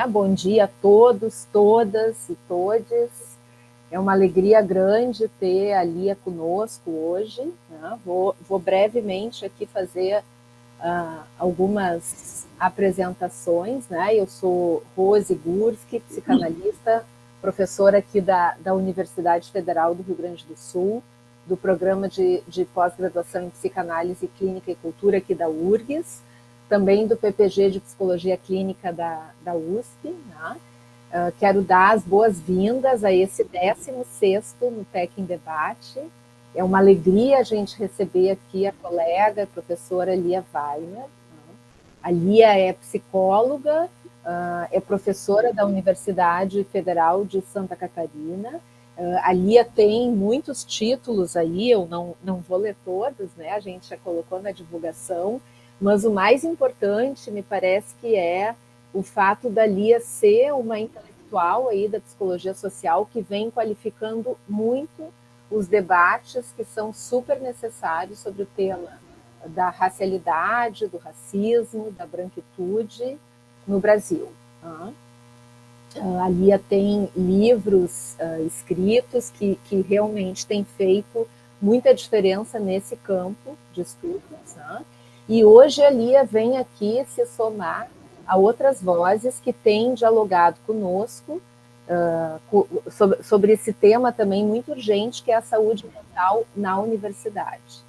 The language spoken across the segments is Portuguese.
Bom dia a todos, todas e todes. É uma alegria grande ter a Lia conosco hoje, né? Vou brevemente aqui fazer algumas apresentações, né? Eu sou Rose Gursky, psicanalista, professora aqui da Universidade Federal do Rio Grande do Sul, do programa de pós-graduação em Psicanálise Clínica e Cultura aqui da URGS, também do PPG de Psicologia Clínica da USP, né? Quero dar as boas-vindas a esse 16º NUPEC em Debate. É uma alegria a gente receber aqui a colega, a professora Lia Weiner. A Lia é psicóloga, é professora da Universidade Federal de Santa Catarina. A Lia tem muitos títulos aí, eu não vou ler todos, né? A gente já colocou na divulgação, mas o mais importante, me parece que é o fato da Lia ser uma intelectual aí da psicologia social que vem qualificando muito os debates que são super necessários sobre o tema da racialidade, do racismo, da branquitude no Brasil. A Lia tem livros escritos que realmente têm feito muita diferença nesse campo de estudos, né? E hoje a Lia vem aqui se somar a outras vozes que têm dialogado conosco sobre esse tema também muito urgente, que é a saúde mental na universidade.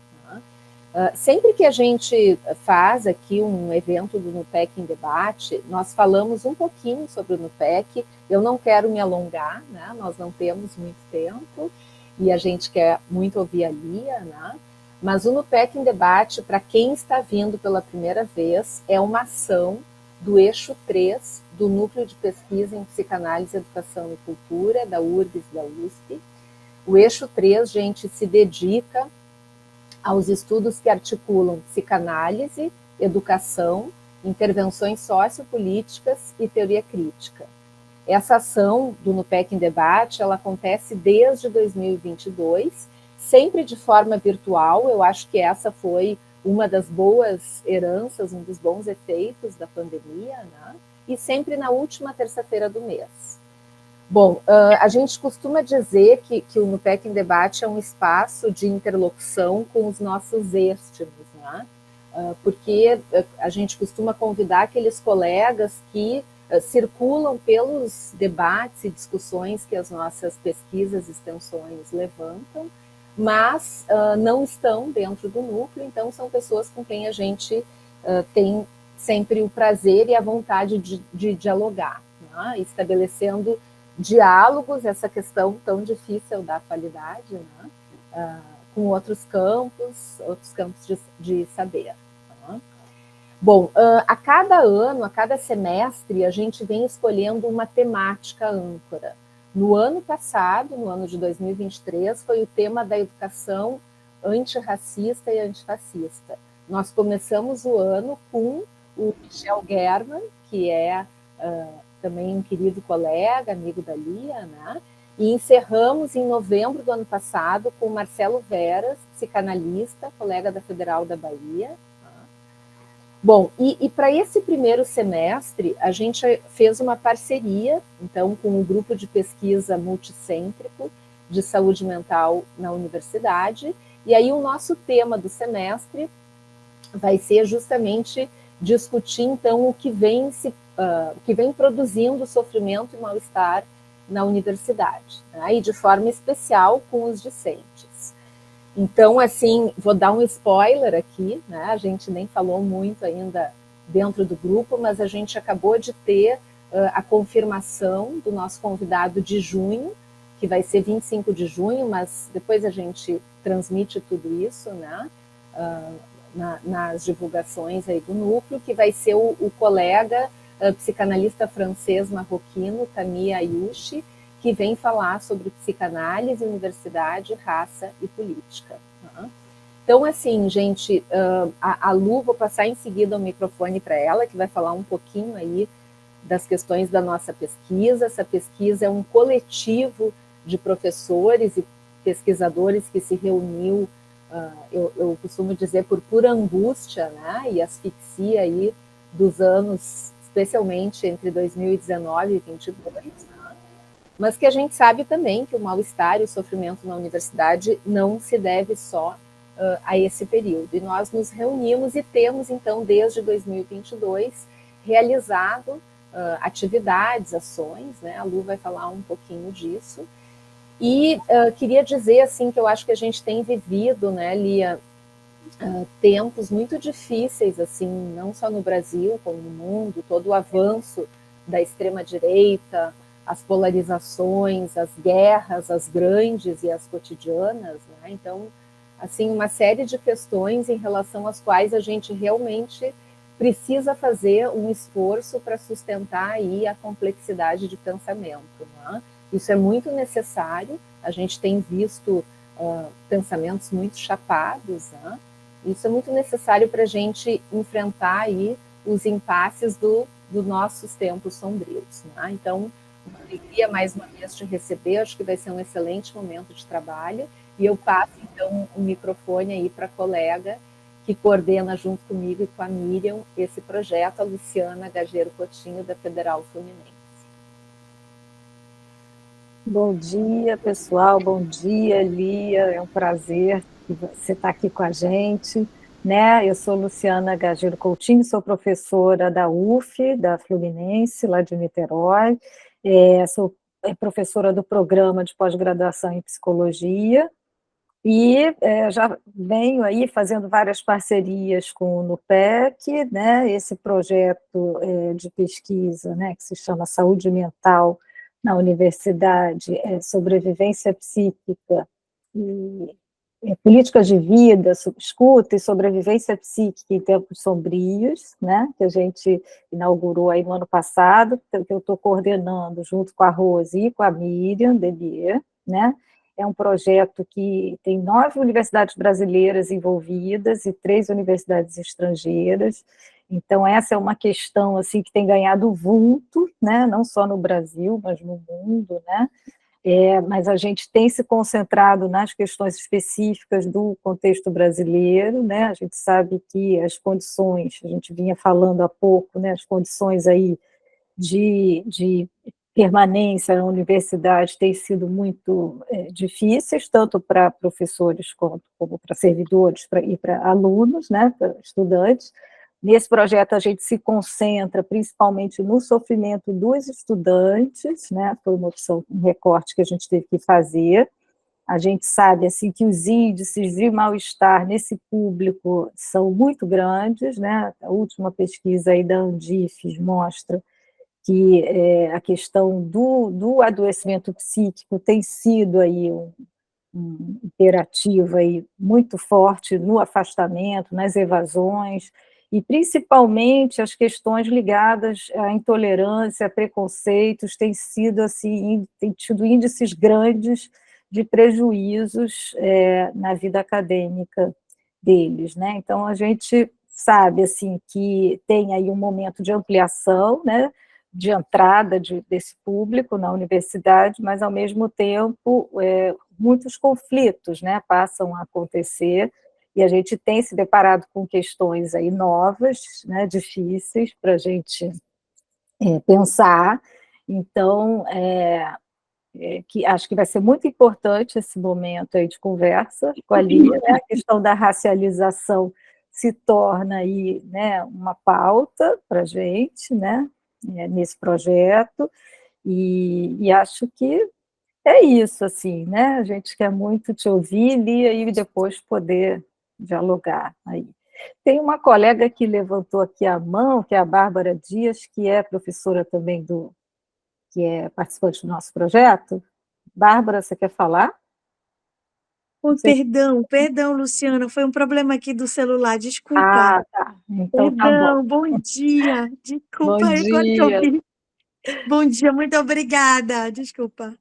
Sempre que a gente faz aqui um evento do NUPEC em Debate, nós falamos um pouquinho sobre o NUPEC. Eu não quero me alongar, né? Nós não temos muito tempo e a gente quer muito ouvir a Lia, né? Mas o NUPEC em Debate, para quem está vindo pela primeira vez, é uma ação do eixo 3 do Núcleo de Pesquisa em Psicanálise, Educação e Cultura, da URGS e da USP. O eixo 3, gente, se dedica aos estudos que articulam psicanálise, educação, intervenções sociopolíticas e teoria crítica. Essa ação do NUPEC em Debate, ela acontece desde 2022, sempre de forma virtual. Eu acho que essa foi uma das boas heranças, um dos bons efeitos da pandemia, né? E sempre na última terça-feira do mês. Bom, a gente costuma dizer que o NUPEC em Debate é um espaço de interlocução com os nossos êxtimos, né? Porque a gente costuma convidar aqueles colegas que circulam pelos debates e discussões que as nossas pesquisas e extensões levantam, mas não estão dentro do núcleo, então são pessoas com quem a gente tem sempre o prazer e a vontade de dialogar, né? Estabelecendo diálogos, essa questão tão difícil da atualidade, né? Com outros campos de saber. Né? Bom, a cada ano, a cada semestre, a gente vem escolhendo uma temática âncora. No ano passado, no ano de 2023, foi o tema da educação antirracista e antifascista. Nós começamos o ano com o Michel German, que é também um querido colega, amigo da Lia, né? E encerramos em novembro do ano passado com o Marcelo Veras, psicanalista, colega da Federal da Bahia. Bom, e para esse primeiro semestre, a gente fez uma parceria, então, com o grupo de pesquisa multicêntrico de saúde mental na universidade, e aí o nosso tema do semestre vai ser justamente discutir, então, o que vem produzindo sofrimento e mal-estar na universidade, né? E de forma especial com os discentes. Então, assim, vou dar um spoiler aqui, né? A gente nem falou muito ainda dentro do grupo, mas a gente acabou de ter a confirmação do nosso convidado de junho, que vai ser 25 de junho, mas depois a gente transmite tudo isso, né? Nas divulgações aí do núcleo, que vai ser o colega psicanalista francês marroquino, Camille Ayouchi, que vem falar sobre psicanálise, universidade, raça e política. Tá? Então, assim, gente, a Lu, vou passar em seguida o microfone para ela, que vai falar um pouquinho aí das questões da nossa pesquisa. Essa pesquisa é um coletivo de professores e pesquisadores que se reuniu, eu costumo dizer, por pura angústia, né, e asfixia aí dos anos, especialmente entre 2019 e 2022, né? Mas que a gente sabe também que o mal-estar e o sofrimento na universidade não se deve só a esse período. E nós nos reunimos e temos, então, desde 2022, realizado atividades, ações, né? A Lu vai falar um pouquinho disso. E queria dizer, assim, que eu acho que a gente tem vivido, né, Lia, tempos muito difíceis, assim, não só no Brasil, como no mundo, todo o avanço da extrema-direita, as polarizações, as guerras, as grandes e as cotidianas, né? Então, assim, uma série de questões em relação às quais a gente realmente precisa fazer um esforço para sustentar aí a complexidade de pensamento, né? Isso é muito necessário, a gente tem visto pensamentos muito chapados, né? Isso é muito necessário para a gente enfrentar aí os impasses dos nossos tempos sombrios, né? Então, uma alegria mais uma vez te receber, acho que vai ser um excelente momento de trabalho, e eu passo então o microfone aí para a colega que coordena junto comigo e com a Miriam esse projeto, a Luciana Gageiro Coutinho, da Federal Fluminense. Bom dia, pessoal. Bom dia, Lia. É um prazer que você está aqui com a gente, né? Eu sou Luciana Gageiro Coutinho, sou professora da UF, da Fluminense, lá de Niterói. Sou professora do programa de pós-graduação em psicologia e já venho aí fazendo várias parcerias com o NUPEC, né? Esse projeto de pesquisa, né, que se chama Saúde Mental na Universidade, Sobrevivência Psíquica e Políticas de Vida, Escuta e Sobrevivência Psíquica em Tempos Sombrios, né, que a gente inaugurou aí no ano passado, que eu estou coordenando junto com a Rose e com a Miriam Delier, né. É um projeto que tem 9 universidades brasileiras envolvidas e 3 universidades estrangeiras. Então, essa é uma questão assim, que tem ganhado vulto, né? Não só no Brasil, mas no mundo, né? Mas a gente tem se concentrado nas questões específicas do contexto brasileiro, né? A gente sabe que as condições, a gente vinha falando há pouco, né? As condições aí de permanência na universidade têm sido muito difíceis, tanto para professores como para servidores e para alunos, né, para estudantes. Nesse projeto, a gente se concentra principalmente no sofrimento dos estudantes, né, foi uma opção, um recorte que a gente teve que fazer. A gente sabe assim, que os índices de mal-estar nesse público são muito grandes, né? A última pesquisa aí da Andifes mostra que a questão do adoecimento psíquico tem sido aí um imperativo aí muito forte no afastamento, nas evasões, e principalmente as questões ligadas à intolerância, a preconceitos, têm sido assim, têm tido índices grandes de prejuízos na vida acadêmica deles, né? Então a gente sabe assim que tem aí um momento de ampliação, né, de entrada desse público na universidade, mas ao mesmo tempo muitos conflitos, né, passam a acontecer, e a gente tem se deparado com questões aí novas, né, difíceis para a gente pensar. Então, que acho que vai ser muito importante esse momento aí de conversa com a Lia, né? A questão da racialização se torna aí, né, uma pauta para a gente, né, nesse projeto, e acho que é isso, assim, né? A gente quer muito te ouvir, Lia, e depois poder dialogar aí. Tem uma colega que levantou aqui a mão, que é a Bárbara Dias, que é professora também que é participante do nosso projeto. Bárbara, você quer falar? Perdão, Luciana, foi um problema aqui do celular, desculpa. Ah, tá. Então tá bom. Perdão, bom dia. Bom Desculpa, agora que eu dia. vi. Bom dia, muito obrigada. Desculpa.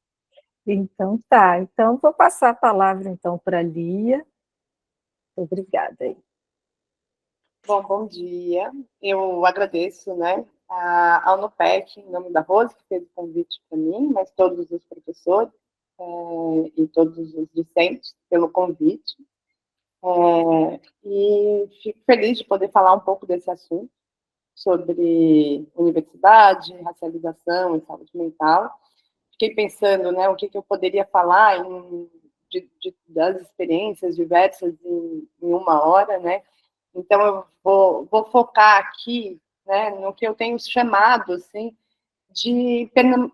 Então tá. Então vou passar a palavra então para a Lia. Obrigada aí. Bom dia. Eu agradeço, né, ao NUPEC, em nome da Rose, que fez o convite para mim, mas todos os professores e todos os discentes pelo convite. E fico feliz de poder falar um pouco desse assunto. sobre universidade, racialização e saúde mental. Fiquei pensando, né, o que eu poderia falar das experiências diversas em uma hora, né? Então, eu vou focar aqui, né, no que eu tenho chamado, assim, de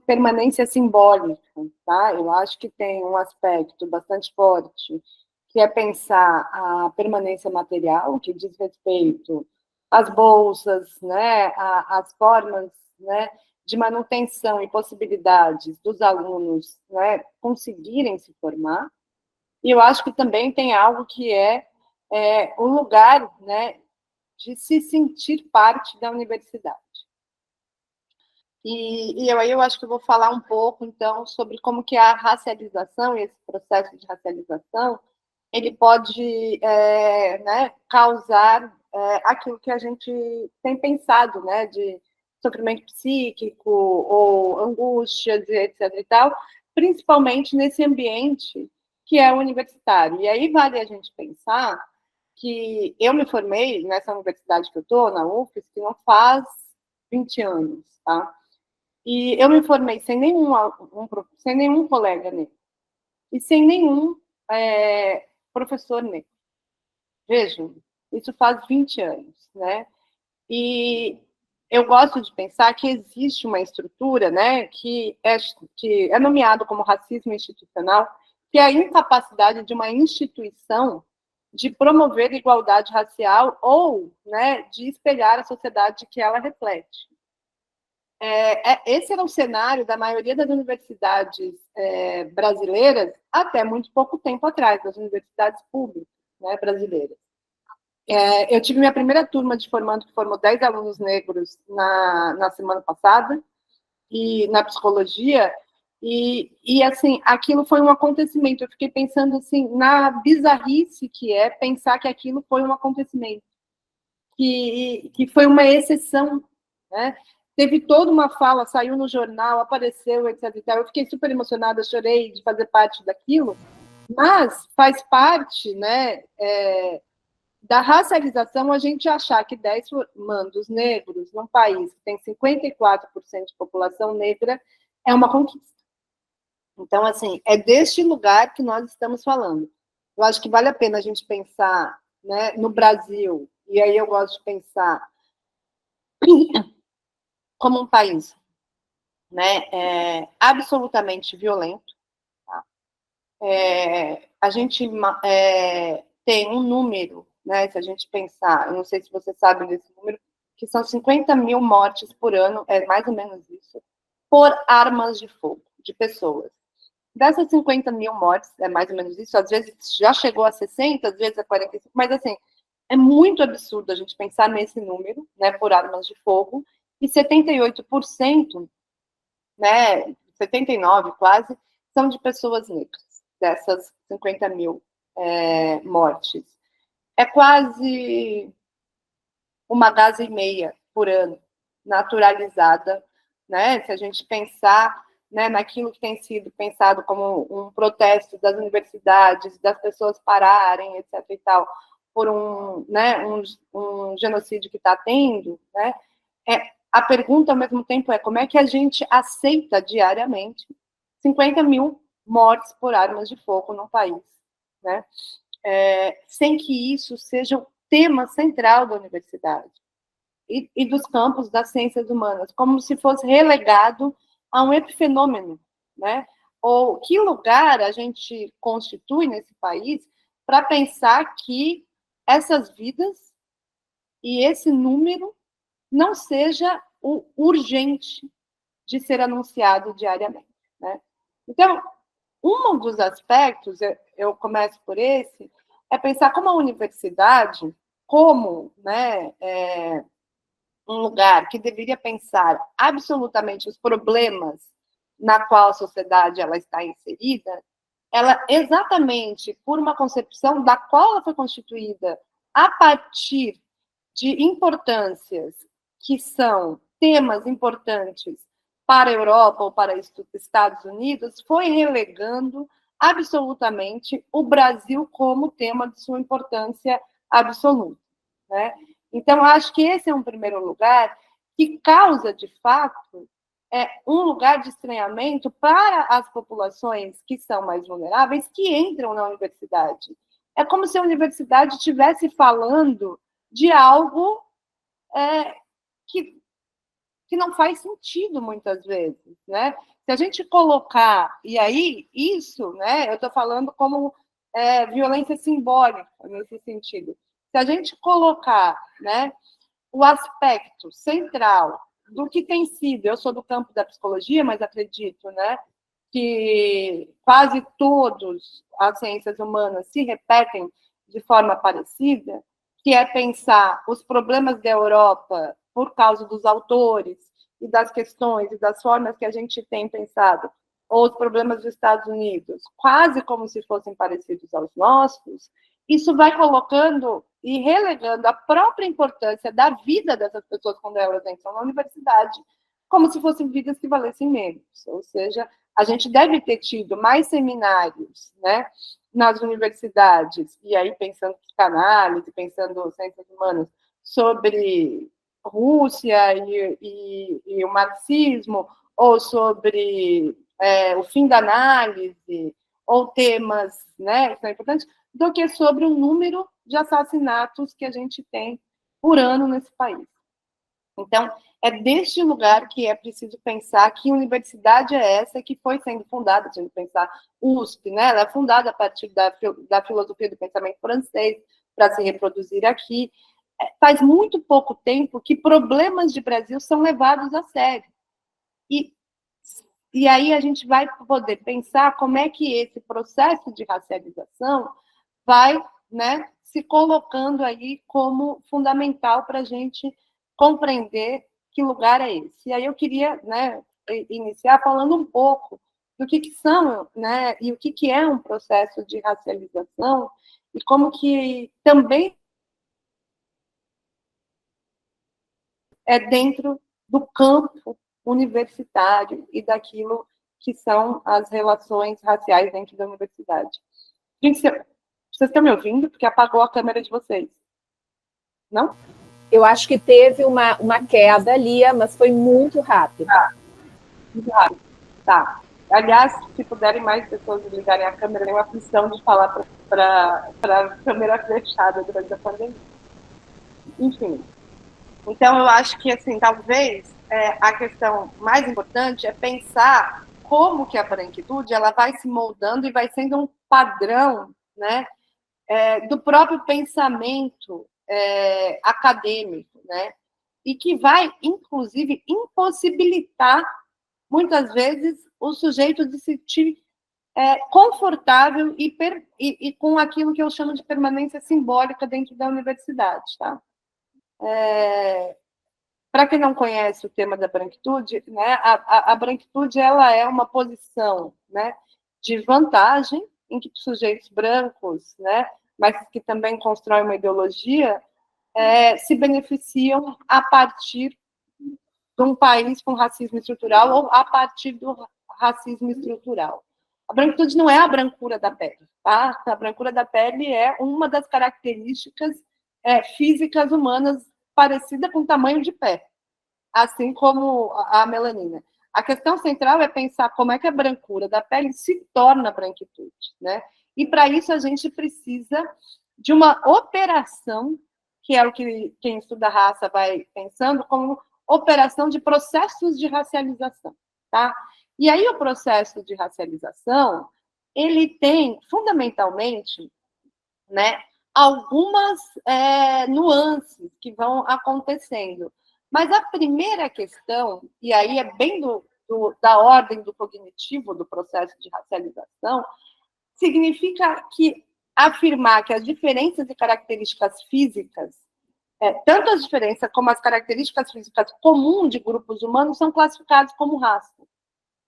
permanência simbólica, tá? Eu acho que tem um aspecto bastante forte, que é pensar a permanência material, que diz respeito às bolsas, né, às formas, né, de manutenção e possibilidades dos alunos, né, conseguirem se formar. E eu acho que também tem algo que é o lugar, né, de se sentir parte da universidade. E aí eu acho que eu vou falar um pouco, então, sobre como que a racialização, e esse processo de racialização, ele pode né, causar aquilo que a gente tem pensado, né, de sofrimento psíquico ou angústias, etc. e tal, principalmente nesse ambiente que é universitário. E aí vale a gente pensar que eu me formei nessa universidade que eu estou, na UFES, que não faz 20 anos, tá? E eu me formei sem nenhum colega negro e sem nenhum professor negro. Vejam, isso faz 20 anos, né? E eu gosto de pensar que existe uma estrutura, né, que é nomeado como racismo institucional, que é a incapacidade de uma instituição de promover igualdade racial ou, né, de espelhar a sociedade que ela reflete. Esse era o cenário da maioria das universidades brasileiras até muito pouco tempo atrás, das universidades públicas, né, brasileiras. Eu tive minha primeira turma de formando, que formou 10 alunos negros na semana passada, e na psicologia, e assim, aquilo foi um acontecimento. Eu fiquei pensando assim, na bizarrice que é pensar que aquilo foi um acontecimento, que foi uma exceção, né? Teve toda uma fala, saiu no jornal, apareceu, etc. E tal. Eu fiquei super emocionada, chorei de fazer parte daquilo, mas faz parte, né, da racialização a gente achar que 10 formandos negros num país que tem 54% de população negra é uma conquista. Então, assim, é deste lugar que nós estamos falando. Eu acho que vale a pena a gente pensar, né, no Brasil, e aí eu gosto de pensar como um país, né, absolutamente violento. Tá? A gente tem um número, né, se a gente pensar, eu não sei se você sabe desse número, que são 50 mil mortes por ano, é mais ou menos isso, por armas de fogo, de pessoas. Dessas 50 mil mortes, é mais ou menos isso, às vezes já chegou a 60, às vezes a 45, mas assim, é muito absurdo a gente pensar nesse número, né, por armas de fogo, e 78%, né, 79% quase, são de pessoas negras, dessas 50 mil mortes. É quase uma dose e meia por ano, naturalizada, né, se a gente pensar, né, naquilo que tem sido pensado como um protesto das universidades, das pessoas pararem, etc. e tal, por um genocídio que está tendo, né, a pergunta, ao mesmo tempo, é como é que a gente aceita diariamente 50 mil mortes por armas de fogo no país, né? Sem que isso seja o tema central da universidade e dos campos das ciências humanas, como se fosse relegado a um epifenômeno, né? Ou que lugar a gente constitui nesse país para pensar que essas vidas e esse número não seja o urgente de ser anunciado diariamente, né? Então, um dos aspectos, eu começo por esse, é pensar como a universidade, como, né, um lugar que deveria pensar absolutamente os problemas na qual a sociedade ela está inserida, ela exatamente por uma concepção da qual ela foi constituída a partir de importâncias que são temas importantes para a Europa ou para os Estados Unidos, foi relegando absolutamente o Brasil como tema de sua importância absoluta, né? Então, eu acho que esse é um primeiro lugar que causa, de fato, um lugar de estranhamento para as populações que são mais vulneráveis, que entram na universidade. É como se a universidade estivesse falando de algo que não faz sentido, muitas vezes, né? Se a gente colocar, e aí, isso, né, eu estou falando como violência simbólica, nesse sentido. Se a gente colocar, né, o aspecto central do que tem sido, eu sou do campo da psicologia, mas acredito, né, que quase todas as ciências humanas se repetem de forma parecida, que é pensar os problemas da Europa por causa dos autores e das questões e das formas que a gente tem pensado, ou os problemas dos Estados Unidos, quase como se fossem parecidos aos nossos, isso vai colocando e relegando a própria importância da vida dessas pessoas quando elas entram na universidade, como se fossem vidas que valessem menos. Ou seja, a gente deve ter tido mais seminários, né, nas universidades, e aí pensando em psicanálise, pensando em ciências humanas, sobre Rússia e o marxismo, ou sobre o fim da análise, ou temas, né, que são importantes, do que sobre o número de assassinatos que a gente tem por ano nesse país. Então, é deste lugar que é preciso pensar que universidade é essa que foi sendo fundada, a gente pensar USP, né? Ela é fundada a partir da filosofia do pensamento francês para se reproduzir aqui. Faz muito pouco tempo que problemas de Brasil são levados a sério. E aí a gente vai poder pensar como é que esse processo de racialização vai, né, se colocando aí como fundamental para a gente compreender que lugar é esse. E aí eu queria, né, iniciar falando um pouco do que são, né, e o que é um processo de racialização e como que também é dentro do campo universitário e daquilo que são as relações raciais dentro da universidade. Gente, vocês estão me ouvindo? Porque apagou a câmera de vocês. Não? Eu acho que teve uma queda ali, mas foi muito rápido. Muito rápido. Tá. Aliás, se puderem mais pessoas ligarem a câmera, tem uma função de falar para a câmera fechada durante a pandemia. Enfim. Então, eu acho que, assim, talvez a questão mais importante é pensar como que a branquitude ela vai se moldando e vai sendo um padrão, né, do próprio pensamento acadêmico, né, e que vai, inclusive, impossibilitar, muitas vezes, o sujeito de se sentir confortável e com aquilo que eu chamo de permanência simbólica dentro da universidade, tá? Para quem não conhece o tema da branquitude, né, a branquitude ela é uma posição, né, de vantagem em que sujeitos brancos, né, mas que também constroem uma ideologia, se beneficiam a partir de um país com racismo estrutural ou a partir do racismo estrutural. A branquitude não é a brancura da pele, tá? A brancura da pele é uma das características físicas humanas parecida com o tamanho de pé, assim como a melanina. A questão central é pensar como é que a brancura da pele se torna branquitude, né? E para isso a gente precisa de uma operação, que é o que quem estuda raça vai pensando, como operação de processos de racialização, tá? E aí o processo de racialização, ele tem, fundamentalmente, né, algumas nuances que vão acontecendo. Mas a primeira questão, e aí é bem da ordem do cognitivo do processo de racialização, significa que afirmar que as diferenças e características físicas, tanto as diferenças como as características físicas comuns de grupos humanos são classificados como raça.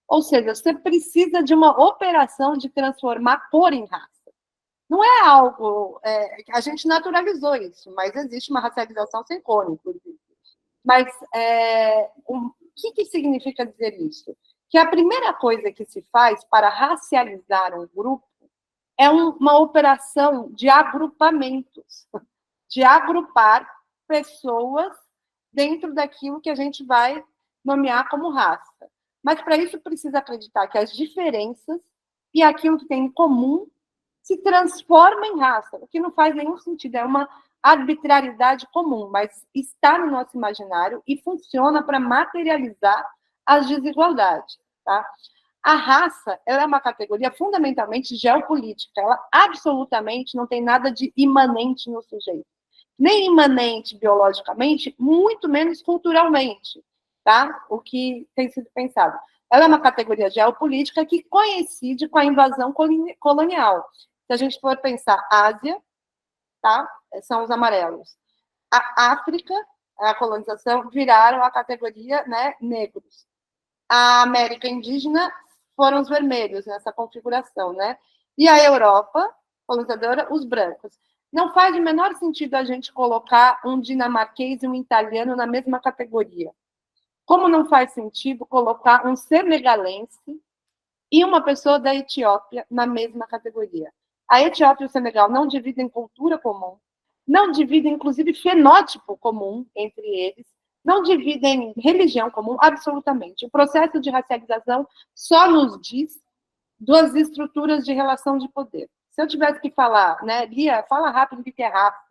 Ou seja, você precisa de uma operação de transformar cor em raça. Não é algo... a gente naturalizou isso, mas existe uma racialização sem cor, inclusive. Mas o que significa dizer isso? Que a primeira coisa que se faz para racializar um grupo é uma operação de agrupamentos, de agrupar pessoas dentro daquilo que a gente vai nomear como raça. Mas, para isso, precisa acreditar que as diferenças e aquilo que tem em comum se transforma em raça, o que não faz nenhum sentido, é uma arbitrariedade comum, mas está no nosso imaginário e funciona para materializar as desigualdades. Tá? A raça, ela é uma categoria fundamentalmente geopolítica, ela absolutamente não tem nada de imanente no sujeito, nem imanente biologicamente, muito menos culturalmente, tá? O que tem sido pensado. Ela é uma categoria geopolítica que coincide com a invasão colonial. Se a gente for pensar Ásia, tá? São os amarelos. A África, a colonização, viraram a categoria, né, negros. A América indígena foram os vermelhos nessa configuração, né? E a Europa, colonizadora, os brancos. Não faz o menor sentido a gente colocar um dinamarquês e um italiano na mesma categoria. Como não faz sentido colocar um senegalense e uma pessoa da Etiópia na mesma categoria. A Etiópia e o Senegal não dividem cultura comum, não dividem, inclusive, fenótipo comum entre eles, não dividem religião comum, absolutamente. O processo de racialização só nos diz duas estruturas de relação de poder. Se eu tivesse que falar, né, Lia, fala rápido o que é raça.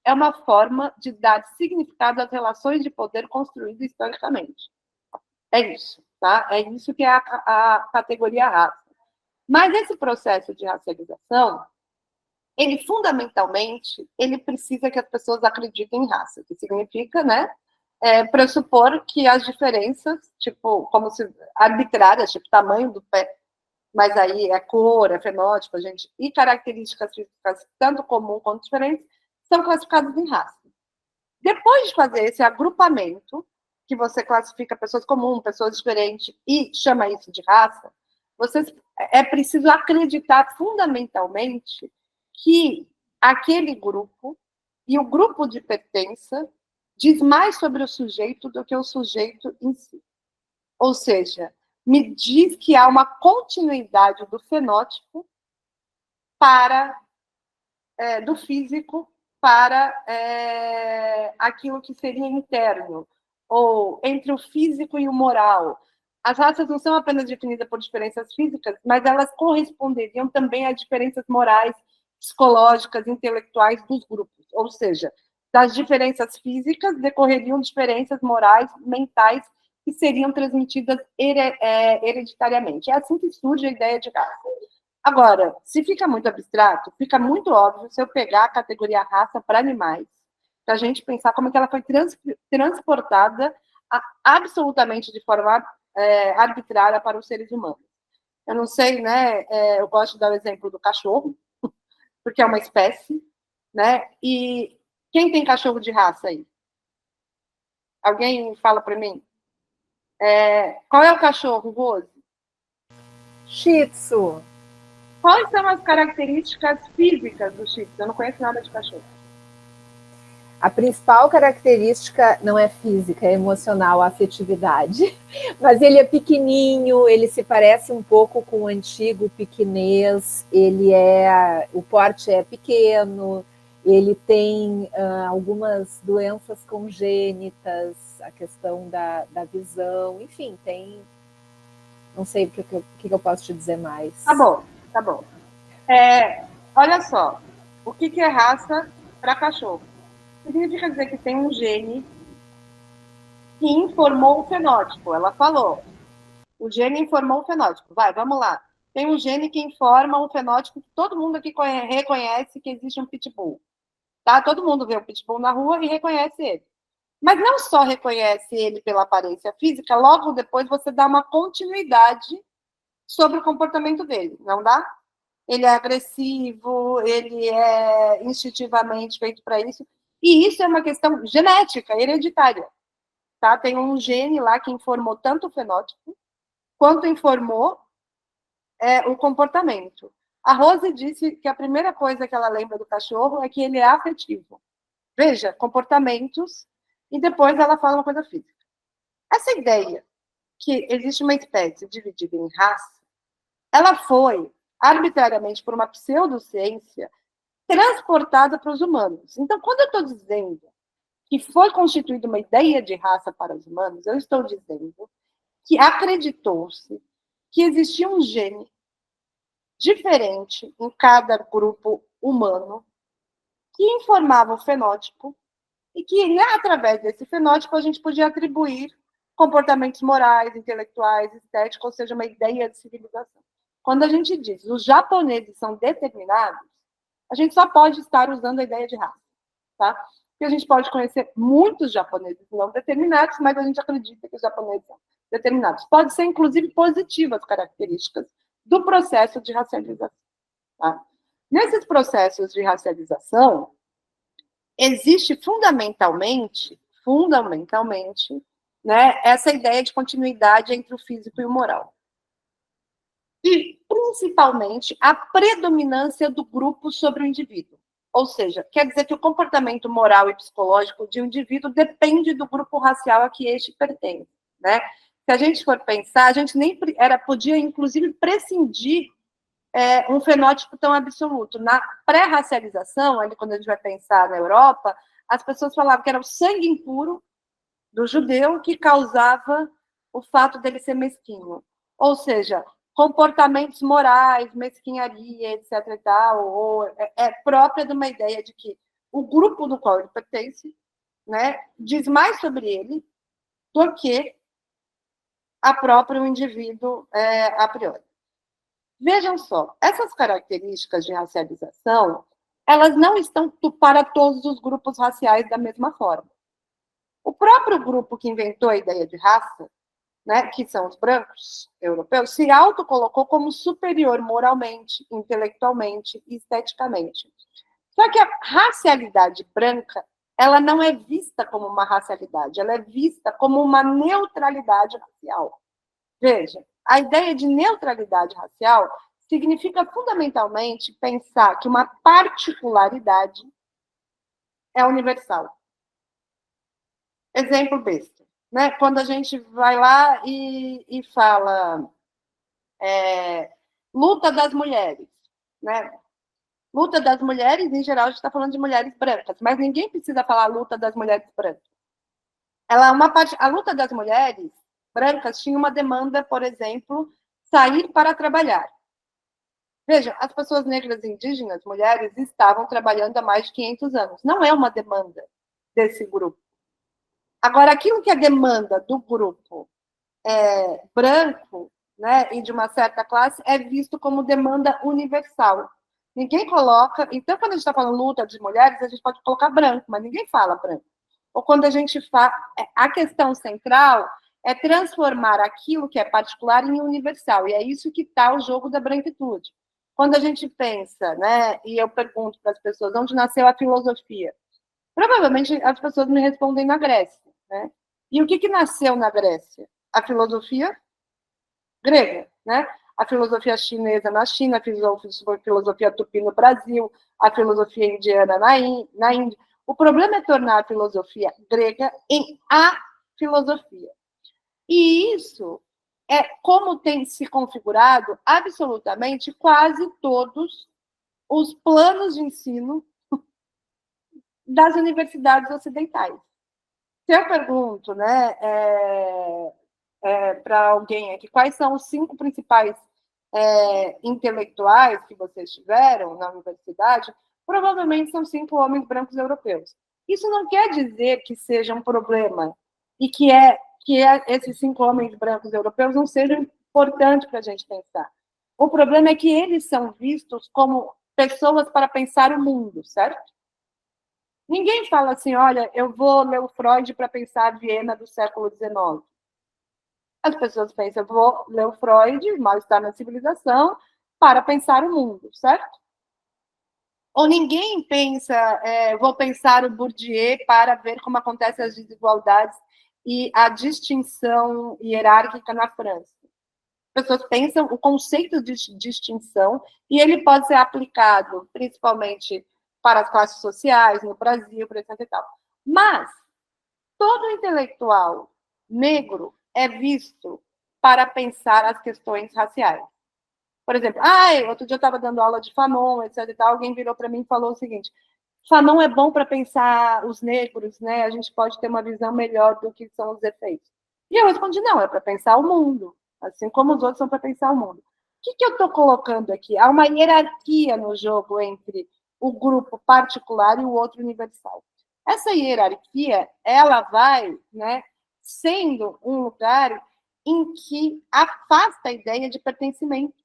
É uma forma de dar significado às relações de poder construídas historicamente. É isso, tá? É isso que é a categoria raça. Mas esse processo de racialização, ele fundamentalmente, ele precisa que as pessoas acreditem em raça, que significa, né, pressupor que as diferenças, tipo, como se arbitrárias, tipo tamanho do pé, mas aí é cor, é fenótipo, gente, e características físicas tanto comum quanto diferentes, são classificadas em raça. Depois de fazer esse agrupamento, que você classifica pessoas comuns, pessoas diferentes, e chama isso de raça, é preciso acreditar fundamentalmente que aquele grupo e o grupo de pertença diz mais sobre o sujeito do que o sujeito em si. Ou seja, me diz que há uma continuidade do fenótipo para do físico para aquilo que seria interno, ou entre o físico e o moral. As raças não são apenas definidas por diferenças físicas, mas elas corresponderiam também a diferenças morais, psicológicas, intelectuais dos grupos. Ou seja, das diferenças físicas decorreriam diferenças morais, mentais, que seriam transmitidas hereditariamente. É assim que surge a ideia de raça. Agora, se fica muito abstrato, fica muito óbvio se eu pegar a categoria raça para animais, para a gente pensar como é que ela foi transportada absolutamente de forma arbitrária para os seres humanos. Eu não sei, né? Eu gosto de dar o exemplo do cachorro, porque é uma espécie, né? E quem tem cachorro de raça aí? Alguém fala para mim? Qual é o cachorro, Rose? Shih Tzu. Quais são as características físicas do Shih Tzu? Eu não conheço nada de cachorro. A principal característica não é física, é emocional, a afetividade. Mas ele é pequenininho, ele se parece um pouco com o antigo piquinês, o porte é pequeno, ele tem algumas doenças congênitas, a questão da visão, enfim, tem... Não sei o que eu posso te dizer mais. Tá bom. Olha só, o que é raça para cachorro? Significa dizer que tem um gene que informou o fenótipo. Ela falou. O gene informou o fenótipo. Vamos lá. Tem um gene que informa o fenótipo que todo mundo aqui reconhece que existe um pitbull. Tá? Todo mundo vê o pitbull na rua e reconhece ele. Mas não só reconhece ele pela aparência física, logo depois você dá uma continuidade sobre o comportamento dele, não dá? Ele é agressivo, ele é instintivamente feito para isso. E isso é uma questão genética, hereditária. Tá? Tem um gene lá que informou tanto o fenótipo, quanto informou o comportamento. A Rose disse que a primeira coisa que ela lembra do cachorro é que ele é afetivo. Veja, comportamentos, e depois ela fala uma coisa física. Essa ideia que existe uma espécie dividida em raça, ela foi, arbitrariamente, por uma pseudociência, transportada para os humanos. Então, quando eu estou dizendo que foi constituída uma ideia de raça para os humanos, eu estou dizendo que acreditou-se que existia um gene diferente em cada grupo humano que informava o fenótipo e que, através desse fenótipo, a gente podia atribuir comportamentos morais, intelectuais, estéticos, ou seja, uma ideia de civilização. Quando a gente diz os japoneses são determinados, a gente só pode estar usando a ideia de raça, tá? Porque a gente pode conhecer muitos japoneses não determinados, mas a gente acredita que os japoneses são determinados. Pode ser, inclusive, positivas características do processo de racialização. Tá? Nesses processos de racialização, existe fundamentalmente, né, essa ideia de continuidade entre o físico e o moral. E, principalmente, a predominância do grupo sobre o indivíduo. Ou seja, quer dizer que o comportamento moral e psicológico de um indivíduo depende do grupo racial a que este pertence. Né? Se a gente for pensar, a gente nem podia, inclusive, prescindir um fenótipo tão absoluto. Na pré-racialização, quando a gente vai pensar na Europa, as pessoas falavam que era o sangue impuro do judeu que causava o fato dele ser mesquinho. Ou seja, comportamentos morais, mesquinharia, etc. e tal, é própria de uma ideia de que o grupo do qual ele pertence, né, diz mais sobre ele do que a próprio indivíduo a priori. Vejam só, essas características de racialização, elas não estão para todos os grupos raciais da mesma forma. O próprio grupo que inventou a ideia de raça, né, que são os brancos europeus, se autocolocou como superior moralmente, intelectualmente e esteticamente. Só que a racialidade branca, ela não é vista como uma racialidade, ela é vista como uma neutralidade racial. Veja, a ideia de neutralidade racial significa fundamentalmente pensar que uma particularidade é universal. Exemplo besta, né? Quando a gente vai lá e fala luta das mulheres, né? Luta das mulheres, em geral, a gente está falando de mulheres brancas, mas ninguém precisa falar luta das mulheres brancas. A luta das mulheres brancas tinha uma demanda, por exemplo, sair para trabalhar. Veja, as pessoas negras e indígenas, mulheres, estavam trabalhando há mais de 500 anos. Não é uma demanda desse grupo. Agora, aquilo que é demanda do grupo branco, né, e de uma certa classe, é visto como demanda universal. Ninguém coloca... Então, quando a gente está falando luta de mulheres, a gente pode colocar branco, mas ninguém fala branco. Ou quando a gente fala... A questão central é transformar aquilo que é particular em universal, e é isso que está o jogo da branquitude. Quando a gente pensa, né, e eu pergunto para as pessoas onde nasceu a filosofia, provavelmente as pessoas me respondem na Grécia. Né? E o que nasceu na Grécia? A filosofia grega, né? A filosofia chinesa na China, a filosofia tupi no Brasil, a filosofia indiana na Índia. O problema é tornar a filosofia grega em a filosofia. E isso é como tem se configurado absolutamente quase todos os planos de ensino das universidades ocidentais. Se eu pergunto, né, para alguém aqui, quais são os 5 principais intelectuais que vocês tiveram na universidade, provavelmente são 5 homens brancos europeus. Isso não quer dizer que seja um problema e que esses 5 homens brancos europeus não sejam importantes para a gente pensar. O problema é que eles são vistos como pessoas para pensar o mundo, certo? Ninguém fala assim, olha, eu vou ler o Freud para pensar a Viena do século XIX. As pessoas pensam, eu vou ler o Freud, Mal-Estar na Civilização, para pensar o mundo, certo? Ou ninguém pensa, vou pensar o Bourdieu para ver como acontecem as desigualdades e a distinção hierárquica na França. As pessoas pensam o conceito de distinção e ele pode ser aplicado principalmente para as classes sociais, no Brasil, por exemplo e tal. Mas todo intelectual negro é visto para pensar as questões raciais. Por exemplo, outro dia eu estava dando aula de Fanon, etc. e tal, alguém virou para mim e falou o seguinte, Fanon é bom para pensar os negros, né? A gente pode ter uma visão melhor do que são os efeitos. E eu respondi, não, é para pensar o mundo, assim como os outros são para pensar o mundo. O que eu estou colocando aqui? Há uma hierarquia no jogo entre o grupo particular e o outro universal. Essa hierarquia, ela vai, né, sendo um lugar em que afasta a ideia de pertencimento.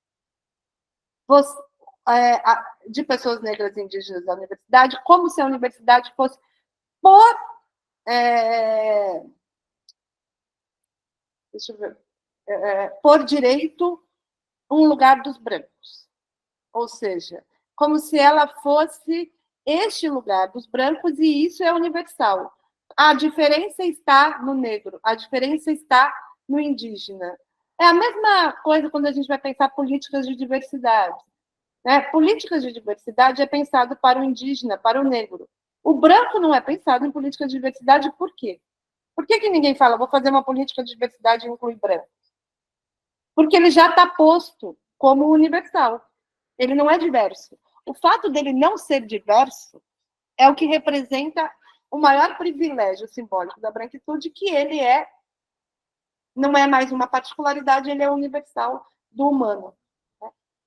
Você, de pessoas negras e indígenas da universidade, como se a universidade fosse por deixa eu ver, por direito um lugar dos brancos. Ou seja, como se ela fosse este lugar dos brancos, e isso é universal. A diferença está no negro, a diferença está no indígena. É a mesma coisa quando a gente vai pensar políticas de diversidade. Né? Políticas de diversidade é pensado para o indígena, para o negro. O branco não é pensado em política de diversidade, por quê? Por que ninguém fala, vou fazer uma política de diversidade e incluir branco? Porque ele já está posto como universal. Ele não é diverso. O fato dele não ser diverso é o que representa o maior privilégio simbólico da branquitude, que ele não é mais uma particularidade, ele é universal do humano.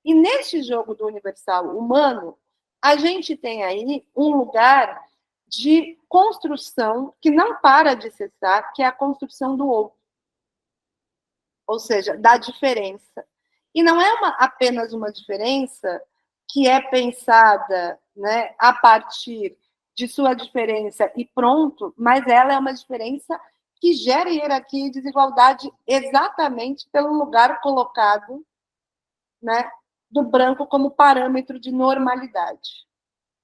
E neste jogo do universal humano, a gente tem aí um lugar de construção que não para de cessar, que é a construção do outro. Ou seja, da diferença. E não é apenas uma diferença que é pensada, né, a partir de sua diferença e pronto, mas ela é uma diferença que gera hierarquia e desigualdade exatamente pelo lugar colocado, né, do branco como parâmetro de normalidade.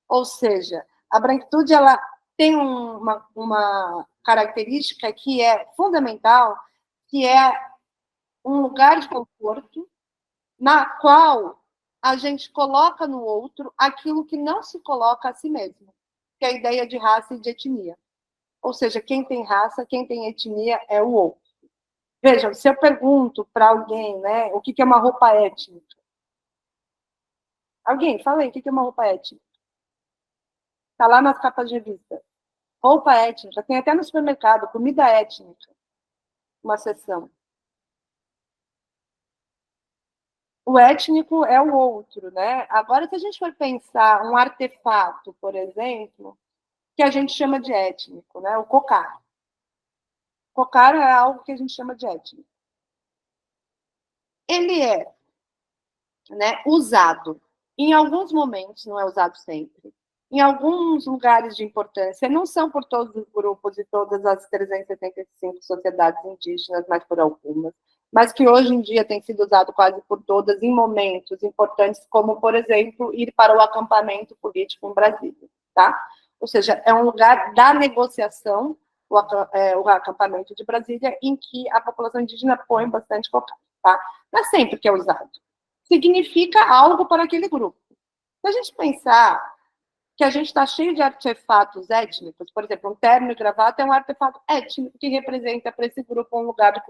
Ou seja, a branquitude ela tem uma característica que é fundamental, que é um lugar de conforto na qual a gente coloca no outro aquilo que não se coloca a si mesmo, que é a ideia de raça e de etnia. Ou seja, quem tem raça, quem tem etnia é o outro. Vejam, se eu pergunto para alguém, né, o que é uma roupa étnica, alguém, fala aí, o que é uma roupa étnica? Está lá nas capas de revista. Roupa étnica, tem até no supermercado, comida étnica, uma seção. O étnico é o outro, né? Agora, se a gente for pensar um artefato, por exemplo, que a gente chama de étnico, né? O cocar. O cocar é algo que a gente chama de étnico. Ele é, né, usado em alguns momentos, não é usado sempre, em alguns lugares de importância, não são por todos os grupos e todas as 375 sociedades indígenas, mas por algumas, mas que hoje em dia tem sido usado quase por todas em momentos importantes, como, por exemplo, ir para o acampamento político em Brasília, tá? Ou seja, é um lugar da negociação, o acampamento de Brasília, em que a população indígena põe bastante cocar, tá? Não é sempre que é usado. Significa algo para aquele grupo. Se a gente pensar que a gente está cheio de artefatos étnicos, por exemplo, um terno e gravata é um artefato étnico que representa para esse grupo um lugar de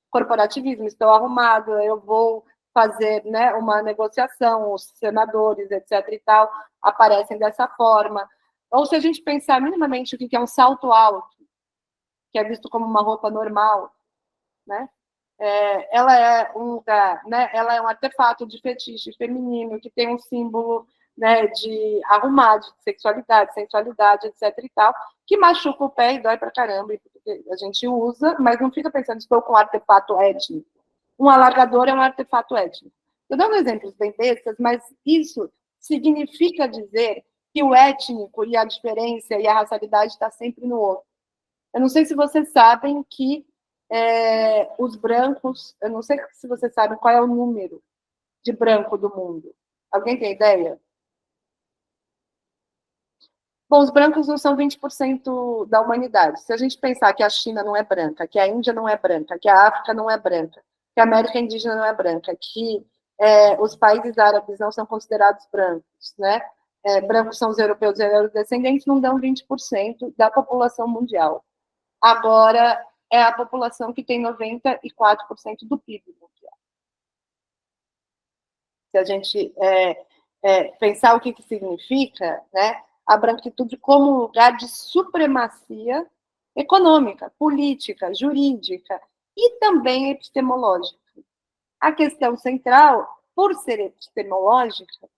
corporativismo. Estou arrumado, eu vou fazer, né, uma negociação, os senadores, etc. e tal, aparecem dessa forma. Ou se a gente pensar minimamente o que é um salto alto, que é visto como uma roupa normal, né? Ela é um lugar, né? Ela é um artefato de fetiche feminino que tem um símbolo, né, de arrumar, de sexualidade, sensualidade, etc. e tal, que machuca o pé e dói pra caramba, porque a gente usa, mas não fica pensando, estou com um artefato étnico. Um alargador é um artefato étnico. Estou dando exemplos bem bestas, mas isso significa dizer que o étnico e a diferença e a racialidade está sempre no outro. Eu não sei se vocês sabem que os brancos, eu não sei se vocês sabem qual é o número de branco do mundo. Alguém tem ideia? Bom, os brancos não são 20% da humanidade. Se a gente pensar que a China não é branca, que a Índia não é branca, que a África não é branca, que a América Indígena não é branca, que os países árabes não são considerados brancos, né? Brancos são os europeus e eurodescendentes, não dão 20% da população mundial. Agora, é a população que tem 94% do PIB mundial. Se a gente pensar o que significa, né, a branquitude como um lugar de supremacia econômica, política, jurídica e também epistemológica. A questão central, por ser epistemológica,